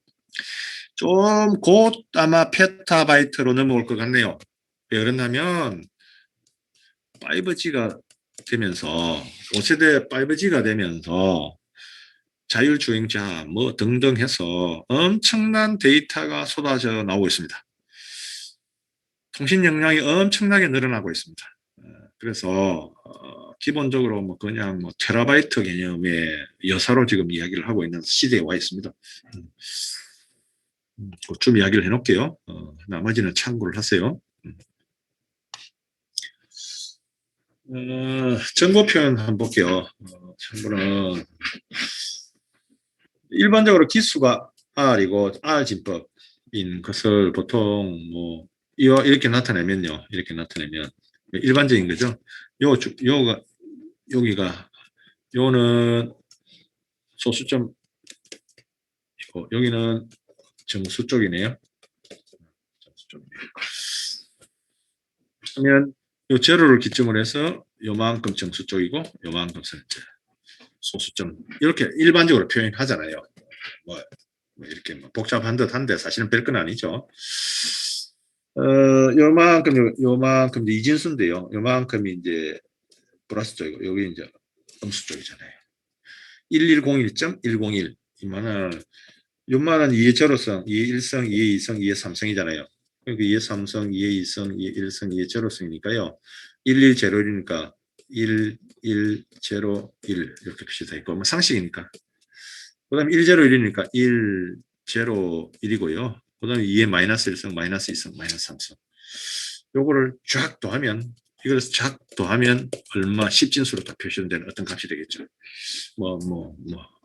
A: 좀 곧 아마 페타바이트로 넘어올 것 같네요. 왜 그러냐면 5G가 되면서 5세대 5G가 되면서 자율주행차 뭐 등등 해서 엄청난 데이터가 쏟아져 나오고 있습니다. 통신 용량이 엄청나게 늘어나고 있습니다. 그래서 기본적으로 뭐 그냥 뭐 테라바이트 개념의 여사로 지금 이야기를 하고 있는 시대에 와 있습니다. 좀 이야기를 해놓을게요. 나머지는 참고를 하세요. 정보 표현 한번 볼게요. 정보는 일반적으로 기수가 R이고 R 진법인 것을 보통 뭐 이렇게 나타내면요. 이렇게 나타내면 일반적인 거죠. 여기가 요는 소수점 이고 여기는 정수 쪽이네요. 정수 쪽이네요. 그러면 요 제로를 기점으로 해서 요만큼 정수 쪽이고 요만큼 이제 소수점 이렇게 일반적으로 표현하잖아요. 뭐 이렇게 뭐 복잡한 듯한데 사실은 별건 아니죠. 요만큼 이제 이진수인데요. 요만큼이 이제 플러스 쪽이고 여기 이제 음수 쪽이잖아요. 1101.101 이만은 요만한 2의 제로성, 2의 1성, 2의 2성, 2의 3성이잖아요. 그러니까 2의 3성, 2의 2성, 2의 1성, 2의 제로성이니까요. 1101이니까 1, 1, 0, 1 이렇게 표시되어 있고 뭐 상식이니까. 그 다음에 1, 0, 1이니까 1, 0, 1이고요. 그 다음에 2의 마이너스 1성, 마이너스 2성, 마이너스 3성. 요거를 쫙 더하면 이걸 쫙 더하면 얼마 10진수로 다 표시되는 어떤 값이 되겠죠.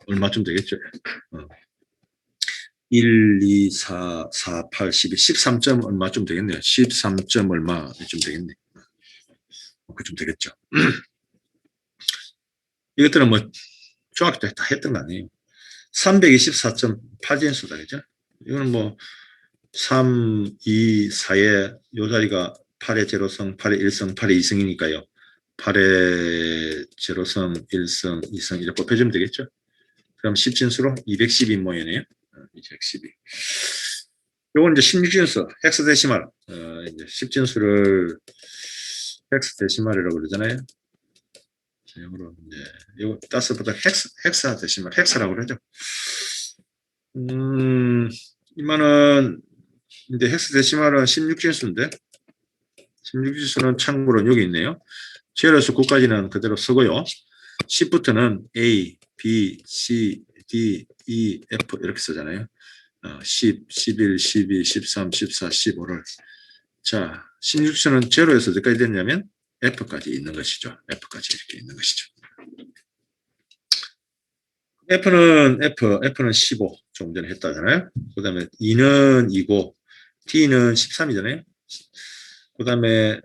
A: 얼마쯤 되겠죠. 1, 2, 4, 4, 8, 12, 13점 얼마쯤 되겠네요. 13점 얼마쯤 되겠네. 그쯤 되겠죠. 이것들은 뭐 중학교 때 다 했던 거 아니에요. 324.8진수다, 그죠? 이거는 뭐 3, 2, 4의 요 자리가 8의 제로성, 8의 1성, 8의 2성이니까요. 8의 제로성, 1성, 2성 이렇게 뽑혀주면 되겠죠. 그럼 10진수로 212 모양이네요. 212. 요건 이제 16진수, 헥사데시말. 이제 10진수를 헥사데시말이라고 그러잖아요. 영어로 이제 요 따스보다 헥사데시말, 헥사라고 그러죠. 이만은 이제 헥사데시말은 16진수인데 16진수는 참고로 여기 있네요. 제로에서 9까지는 그대로 쓰고요. 10부터는 A, B, C, D, E, F 이렇게 쓰잖아요. 10, 11, 12, 13, 14, 15를. 자, 16수는 제로에서 어디까지 됐냐면 F까지 있는 것이죠. F까지 이렇게 있는 것이죠. F는 15 조금 전에 했다잖아요. 그 다음에 2는 2고 T는 13이잖아요. 그 다음에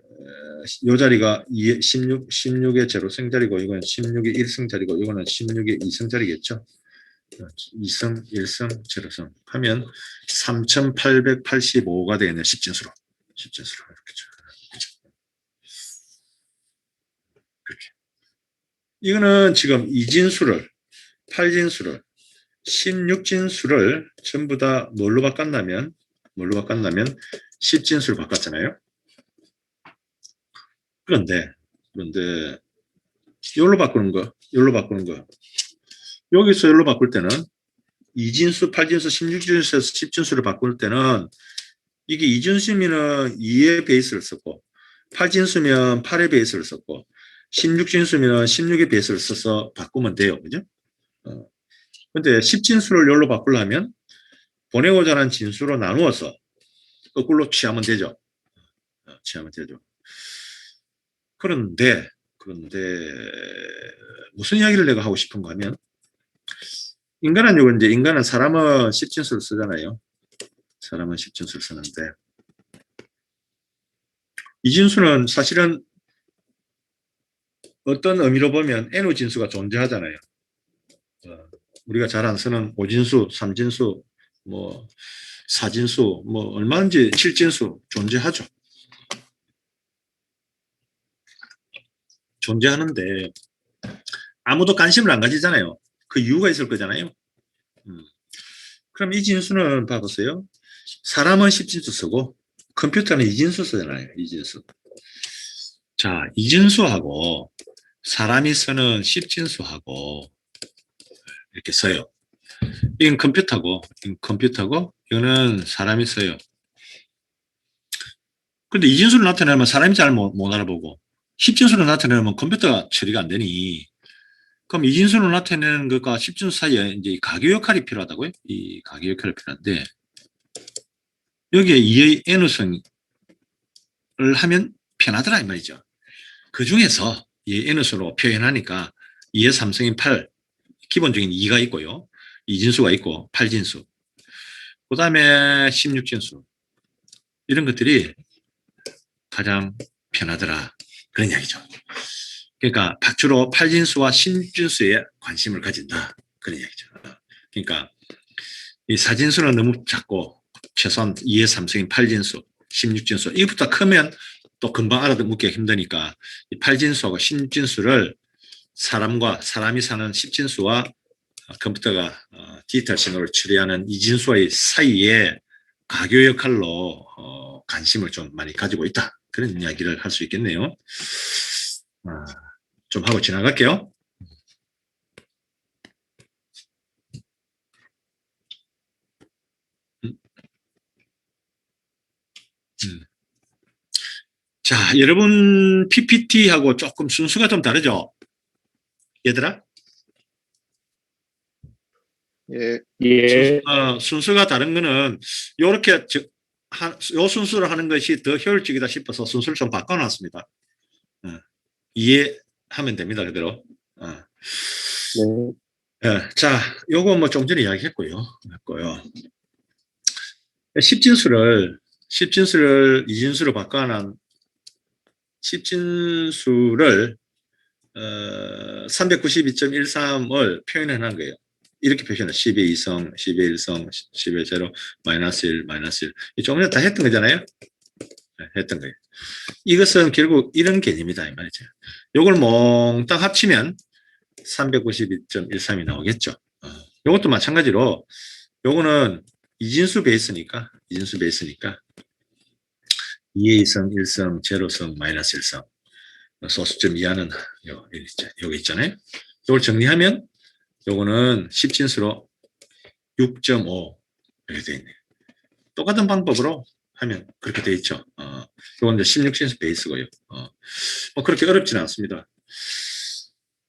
A: 요 자리가 16의 제로성 자리고 이건 16의 1승 자리고 이거는 16의 2승 자리겠죠. 2승, 1승, 제로성 하면 3885가 되겠네요. 10진수로. 그렇게. 이거는 지금 2진수를 8진수를 16진수를 전부 다 뭘로 바꿨냐면 10진수로 바꿨잖아요. 그런데 여기로 바꾸는 거 여기서 여기로 바꿀 때는 2진수, 8진수, 16진수에서 10진수를 바꿀 때는 이게 2진수면 2의 베이스를 썼고 8진수면 8의 베이스를 썼고 16진수면 16의 베이스를 써서 바꾸면 돼요. 그죠? 근데 10진수를 여기로 바꾸려면 보내고자 하는 진수로 나누어서 거꾸로 취하면 되죠. 그런데 무슨 이야기를 내가 하고 싶은가 하면 인간은 사람은 10진수를 쓰잖아요. 사람은 10진수를 쓰는데 이진수는 사실은 어떤 의미로 보면 n의 진수가 존재하잖아요. 우리가 잘 안 쓰는 5진수, 3진수, 뭐 4진수, 뭐 얼마든지 7진수 존재하죠. 존재하는데 아무도 관심을 안 가지잖아요. 그 이유가 있을 거잖아요. 그럼 이 진수는 봐보세요. 사람은 10진수 쓰고 컴퓨터는 2진수 쓰잖아요. 2진수. 자, 2진수하고 사람이 쓰는 10진수하고 이렇게 써요. 이건 컴퓨터고 이거는 사람이 써요. 근데 2진수를 나타내면 사람이 잘 못 알아보고 10진수를 나타내면 컴퓨터가 처리가 안 되니 그럼 2진수를 나타내는 것과 10진수 사이에 이제 가교 역할이 필요하다고요? 이 가교 역할이 필요한데 여기에 2의 n우성을 하면 편하더라 이 말이죠. 그 중에서 2의 n우성으로 표현하니까 2의 3승인 8 기본적인 2가 있고요. 2진수가 있고 8진수 그 다음에 16진수 이런 것들이 가장 편하더라 그런 이야기죠. 그러니까 주로 8진수와 16진수에 관심을 가진다 그런 이야기죠. 그러니까 이 4진수는 너무 작고 최소한 2의 3승인 8진수 16진수 이것보다 크면 또 금방 알아듣기가 힘드니까 이 8진수하고 16진수를 사람이 사는 10진수와 컴퓨터가 디지털 신호를 처리하는 2진수와의 사이에 가교 역할로 관심을 좀 많이 가지고 있다. 그런 이야기를 할 수 있겠네요. 좀 하고 지나갈게요. 자, 여러분 PPT하고 조금 순수가 좀 다르죠? 얘들아?
C: 예.
D: 순수가
A: 다른 거는 요렇게 요 순수를 하는 것이 더 효율적이다 싶어서 순수를 좀 바꿔놨습니다. 이해하면 됩니다. 그대로.
C: 네.
A: 자, 요거 뭐 좀 전에 이야기했고요. 10진수를 2진수로 바꿔놓은 10진수를 392.13을 표현해 놓은 거예요. 이렇게 표현해 10의 2성, 10의 1성, 10의 제로, 마이너스 1, 마이너스 1. 조금 전에 다 했던 거잖아요. 했던 거예요. 이것은 결국 이런 개념이다 이 말이죠. 요걸 몽땅 합치면 392.13이 나오겠죠. 요것도 마찬가지로 요거는 이진수 베이스니까 2의 2성, 1성, 제로성, 마이너스 1성 소수점 이하는 여기 있잖아요. 이걸 정리하면 요거는 10진수로 6.5 이렇게 되어 있네요. 똑같은 방법으로 하면 그렇게 되어 있죠. 요건 이제 16진수 베이스고요. 뭐 그렇게 어렵지는 않습니다.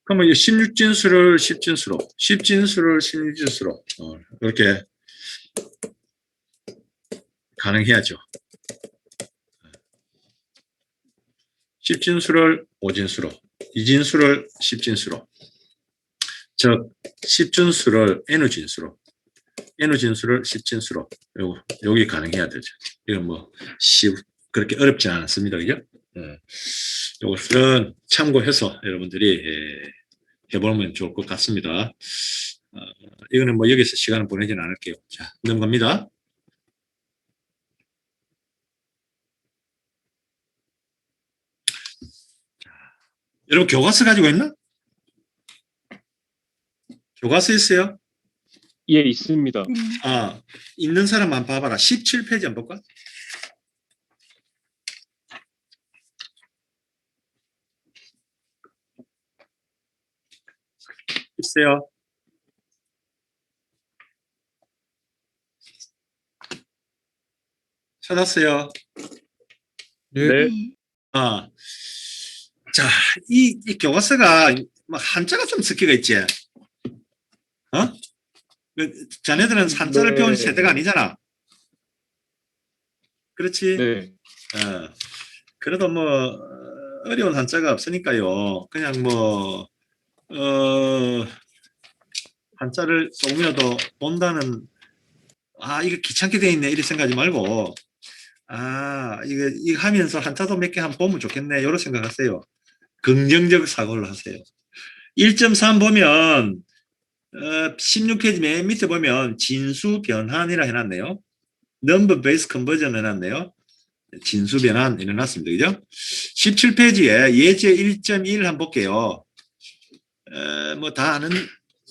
A: 그러면 이 16진수를 10진수로, 10진수를 16진수로 이렇게 가능해야죠. 10진수를 5진수로, 2진수를 10진수로, 즉 10진수를 n진수로, n진수를 10진수로 여기 가능해야 되죠. 이건 뭐 그렇게 어렵지 않습니다. 그죠? 이것은 참고해서 여러분들이 해보면 좋을 것 같습니다. 이거는 뭐 여기서 시간을 보내지는 않을게요. 자, 넘어갑니다. 여러분 교과서 가지고 있나? 교과서 있어요?
C: 예, 있습니다.
A: 아, 있는 사람 한번 봐봐라. 17페이지 한번 볼까? 있어요. 찾았어요.
C: 네.
A: 아, 자, 이 교과서가 뭐 한자가 좀 섞여가 있지. 자네들은 한자를
C: 네.
A: 배운 세대가 아니잖아. 그렇지?
C: 네.
A: 그래도 뭐 어려운 한자가 없으니까요. 그냥 뭐 한자를 조금이라도 본다는 이거 귀찮게 돼 있네 이렇게 생각하지 말고 이거 하면서 한자도 몇 개 한번 보면 좋겠네 이런 생각하세요. 긍정적 사고를 하세요. 1.3 보면 16페이지 맨 밑에 보면 진수 변환이라 해놨네요. 넘버 베이스 컨버전 해놨네요. 진수 변환 해놨습니다. 그죠? 17페이지에 예제 1.1 한번 볼게요. 뭐 다 아는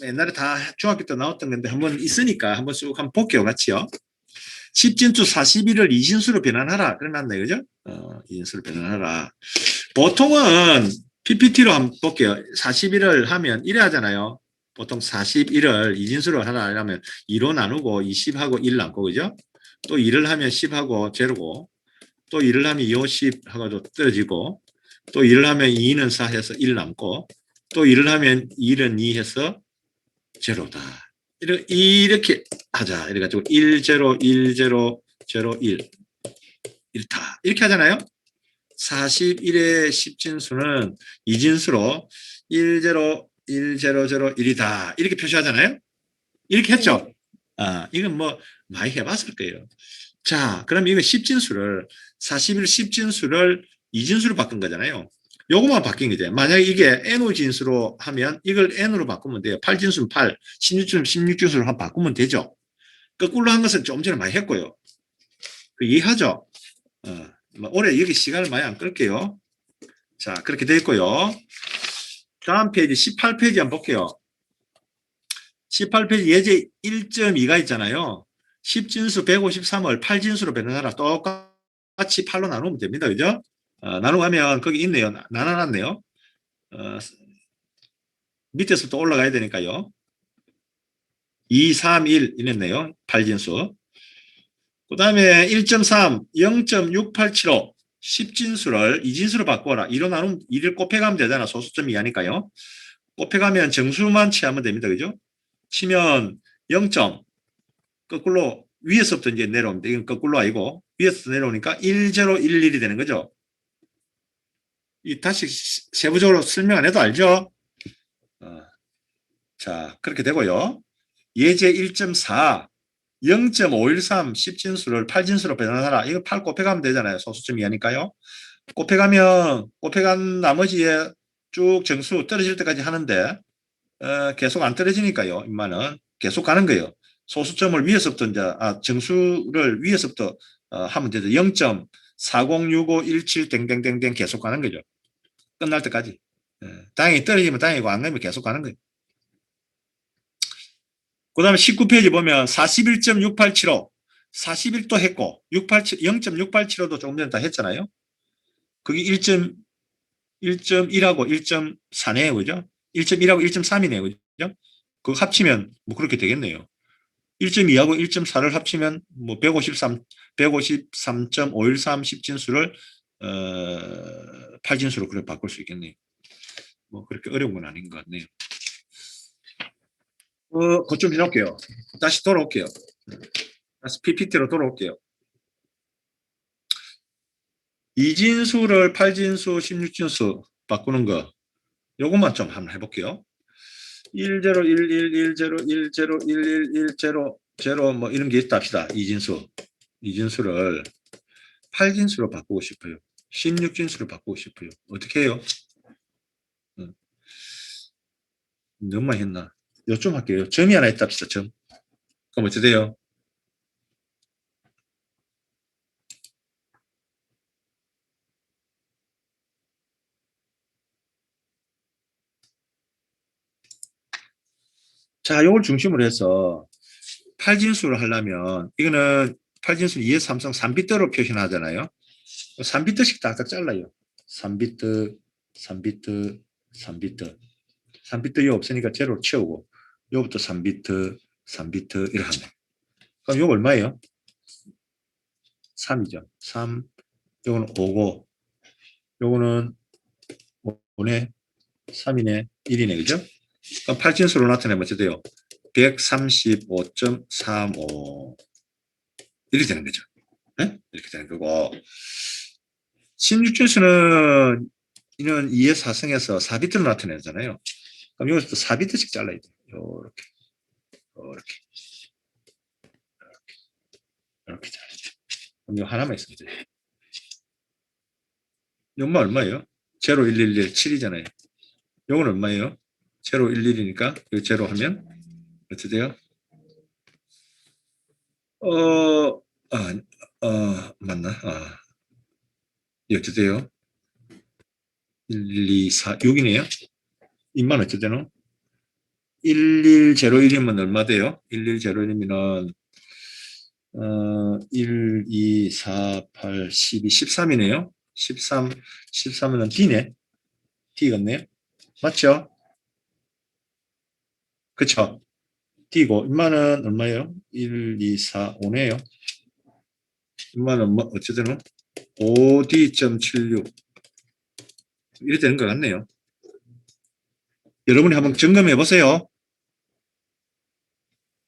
A: 옛날에 다 중학교 때 나왔던 건데 한번 있으니까 한번 쭉 한번 볼게요. 같이요. 10진수 41을 2진수로 변환하라. 그래놨네요. 그죠? 2진수로 변환하라. 보통은 PPT로 한번 볼게요. 41을 하면 이래 하잖아요. 보통 41을 2진수로 하라 이러면 2로 나누고 20하고 1 남고 그죠? 또 2를 하면 10하고 제로고 또 2를 하면 2, 5, 10 하고 떨어지고 또 2를 하면 2는 4 해서 1 남고 또 2를 하면 1은 2 해서 제로다. 이렇게 하자. 이래가지고 1, 제로, 1, 제로, 제로, 1. 1다. 이렇게 하잖아요. 41의 10진수는 2진수로 1, 제로, 1, 제로, 제로, 1이다. 이렇게 표시하잖아요. 이렇게 했죠. 이건 뭐 많이 해봤을 거예요. 자, 그럼 이거 10진수를 41 10진수를 2진수로 바꾼 거잖아요. 요거만 바뀐 거죠. 만약에 이게 n진수로 하면 이걸 n으로 바꾸면 돼요. 8진수는 8, 16진수는 16진수로 한번 바꾸면 되죠. 거꾸로 한 것은 좀 전에 많이 했고요. 이해하죠? 뭐 올해 여기 시간을 많이 안 끌게요. 자, 그렇게 되어 있고요. 다음 페이지 18페이지 한번 볼게요. 18페이지 예제 1.2가 있잖아요. 10진수 153을 8진수로 변환하라. 똑같이 8로 나누면 됩니다. 그죠? 나누고 하면 거기 있네요. 나눠놨네요. 밑에서 또 올라가야 되니까요. 2, 3, 1 이랬네요. 8진수. 그 다음에 1.3, 0.6875 10진수를 2진수로 바꿔라. 2로 나누면 2를 곱해가면 되잖아. 소수점 이하니까요. 곱해가면 정수만 취하면 됩니다. 그죠? 치면 0. 거꾸로 위에서부터 이제 내려옵니다. 이건 거꾸로 아니고 위에서 내려오니까 1011이 되는 거죠. 다시 세부적으로 설명 안 해도 알죠? 자, 그렇게 되고요. 예제 1.4 0.513 10진수를 8진수로 변환하라. 이거 8 곱해가면 되잖아요. 소수점 이하니까요. 곱해간 나머지에 쭉 정수 떨어질 때까지 하는데 계속 안 떨어지니까요. 인마는 계속 가는 거예요. 소수점을 위에서부터 이제 정수를 위에서부터 하면 되죠. 0.406517 땡땡땡땡 계속 가는 거죠. 끝날 때까지. 다행히 떨어지면 다행이고 안 가면 계속 가는 거예요. 그 다음에 19페이지 보면 41.6875 41도 했고 0.6875도 조금 전에 다 했잖아요. 그게 1.1하고 1.4네요. 그죠? 1.1하고 1.3이네요. 그죠? 그거 합치면 뭐 그렇게 되겠네요. 1.2하고 1.4를 합치면 뭐 153.513 10진수를 8진수로 그렇게 바꿀 수 있겠네요. 뭐 그렇게 어려운 건 아닌 것 같네요. 그것 좀 해놓을게요. 다시 돌아올게요. 다시 PPT로 돌아올게요. 이진수를 8진수, 16진수 바꾸는 거 요것만 좀 한번 해볼게요. 10, 11, 10, 10, 11, 10, 0 뭐 이런 게 있다 합시다. 이진수를 8진수로 바꾸고 싶어요. 16진수로 바꾸고 싶어요. 어떻게 해요? 너무 많이 했나? 요점 할게요. 점이 하나 있다 합시다. 점. 그럼 어떻게 돼요? 자, 요걸 중심으로 해서 8진수를 하려면 이거는 8진수 2의 3성 3비트로 표현하잖아요. 3비트씩 딱딱 잘라요. 3비트, 3비트, 3비트. 3비트 이 없으니까 제로 채우고 요것도 3비트, 3비트 이렇게 하네. 그럼 요거 얼마예요? 3이죠. 3, 요거는 5고 요거는 5네, 3이네, 1이네, 그죠? 그럼 8진수로 나타내면 어떻게 돼요? 135.35 이렇게 되는 거죠. 네? 이렇게 되는 거고 16진수는 이는 2의 4승에서 4비트로 나타내잖아요. 그럼 여기서 또 4비트씩 잘라야 돼요. 요렇게, 요렇게, 이렇게 잘라야죠. 그럼 요 하나만 있으면 돼요. 요만 얼마예요? 0, 1, 1, 1, 7이잖아요. 요건 얼마예요? 0, 1, 1이니까 요 제로 하면 어떻게 돼요? 맞나? 이거 어떻게 돼요? 1, 2, 4, 6이네요. 인만 어떻게 되노? 1101이면 얼마 돼요? 1101이면 1, 2, 4, 8, 12, 13이네요. 13, 13은 D네. D 같네요. 맞죠? 그쵸? D고, 인마는 얼마예요? 1, 2, 4, 5네요. 인마는 뭐, 어쨌든 5D.76. 이렇게 되는 것 같네요. 여러분이 한번 점검해 보세요.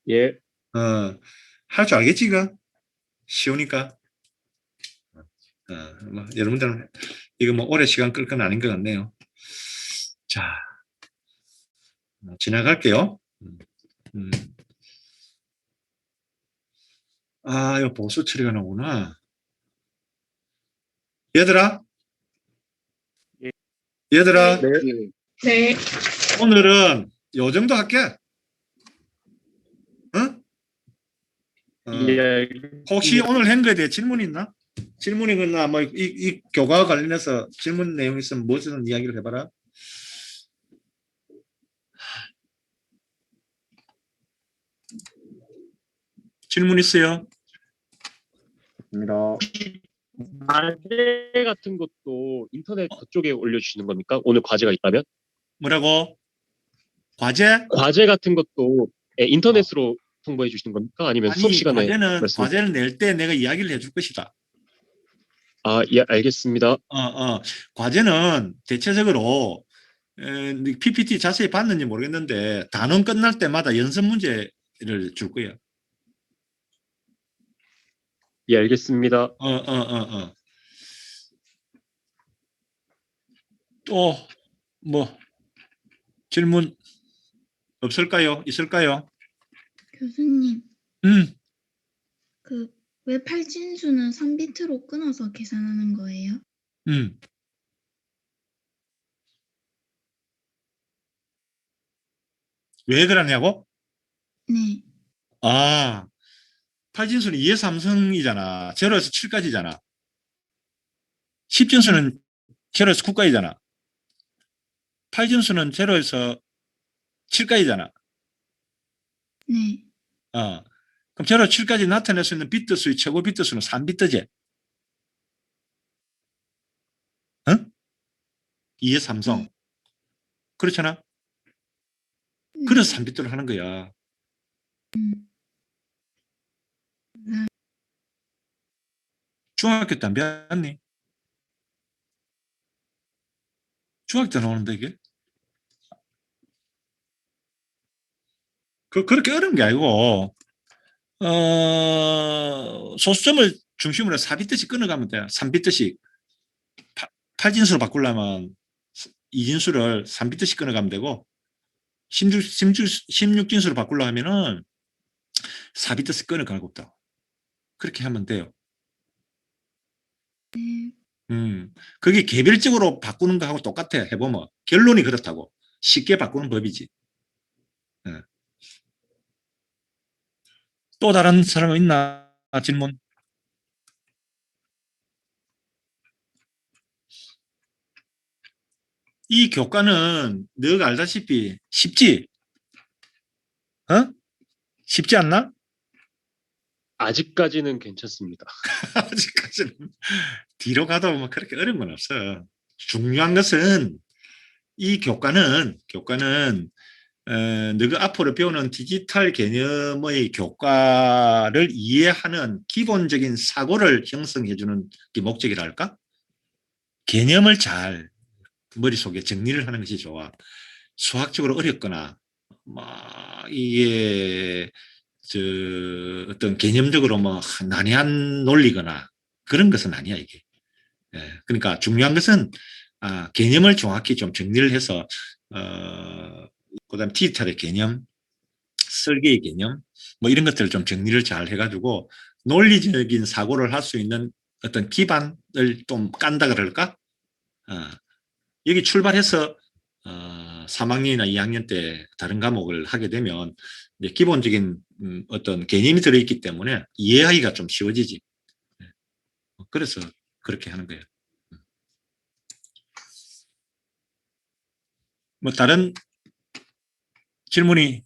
C: 예.
A: 할 줄 알겠지, 이거? 쉬우니까. 뭐, 여러분들은 이거 뭐 오래 시간 끌 건 아닌 것 같네요. 자, 지나갈게요. 이거 보수 처리가 나오구나. 얘들아?
D: 예.
A: 얘들아?
C: 네.
E: 네.
A: 오늘은 요 정도 할게. 응?
C: 예.
A: 혹시 오늘 한 거에 대해 질문 있나? 질문이 있나? 뭐, 이 교과와 관련해서 질문 내용 있으면 무엇이든 이야기를 해봐라. 질문 있어요?
C: 과제 같은 것도 인터넷 그쪽에 올려주시는 겁니까? 오늘 과제가 있다면?
A: 뭐라고? 과제?
C: 과제 같은 것도 인터넷으로 통보해 주시는 겁니까? 아니면 수업
A: 아니,
C: 시간에 말씀?
A: 과제를 낼 때 내가 이야기를 해줄 것이다.
C: 예, 알겠습니다.
A: 과제는 대체적으로 PPT 자세히 봤는지 모르겠는데 단원 끝날 때마다 연습 문제를 줄 거예요.
C: 예, 알겠습니다.
A: 또 뭐 질문 없을까요? 있을까요?
E: 교수님,
A: 음,
E: 왜 팔진수는 3비트로 끊어서 계산하는 거예요?
A: 음. 왜 그러냐고?
E: 네.
A: 8진수는 2의 3승이잖아. 0에서 7까지잖아. 10진수는 0에서 9까지잖아. 8진수는 0에서 7까지잖아.
E: 네.
A: 그럼 0에서 7까지 나타낼 수 있는 비트 수의 최고 비트 수는 3비트지. 응? 2의 3성.
E: 네.
A: 그렇잖아.
E: 네.
A: 그래서 3비트를 하는 거야. 중학교 때 안 배웠니? 중학교 때 나오는데 이게? 그렇게 어려운 게 아니고 소수점을 중심으로 4비트씩 끊어가면 돼요. 3비트씩. 8진수로 바꾸려면 이진수를 3비트씩 끊어가면 되고 16진수로 바꾸려 하면은 4비트씩 끊어가고 있다. 그렇게 하면 돼요.
E: 네.
A: 그게 개별적으로 바꾸는 거하고 똑같아. 해보면 결론이 그렇다고. 쉽게 바꾸는 법이지. 예. 또 다른 사람 있나? 질문. 이 교과는 너가 알다시피 쉽지? 어? 쉽지 않나?
C: 아직까지는 괜찮습니다.
A: 아직까지는 뒤로 가도 뭐 그렇게 어려운 건 없어. 중요한 것은 이 교과는 너가 앞으로 배우는 디지털 개념의 교과를 이해하는 기본적인 사고를 형성해주는 게 목적이랄까? 개념을 잘 머릿속에 정리를 하는 것이 좋아. 수학적으로 어렵거나 이게 어떤 개념적으로 난해한 논리거나 그런 것은 아니야 이게. 그러니까 중요한 것은 개념을 정확히 좀 정리를 해서 그다음 디지털의 개념, 설계의 개념 이런 것들을 좀 정리를 잘 해가지고 논리적인 사고를 할 수 있는 어떤 기반을 좀 깐다 그럴까? 여기 출발해서 3학년이나 2학년 때 다른 과목을 하게 되면 이제 기본적인 어떤 개념이 들어있기 때문에 이해하기가 좀 쉬워지지. 그래서 그렇게 하는 거예요. 다른 질문이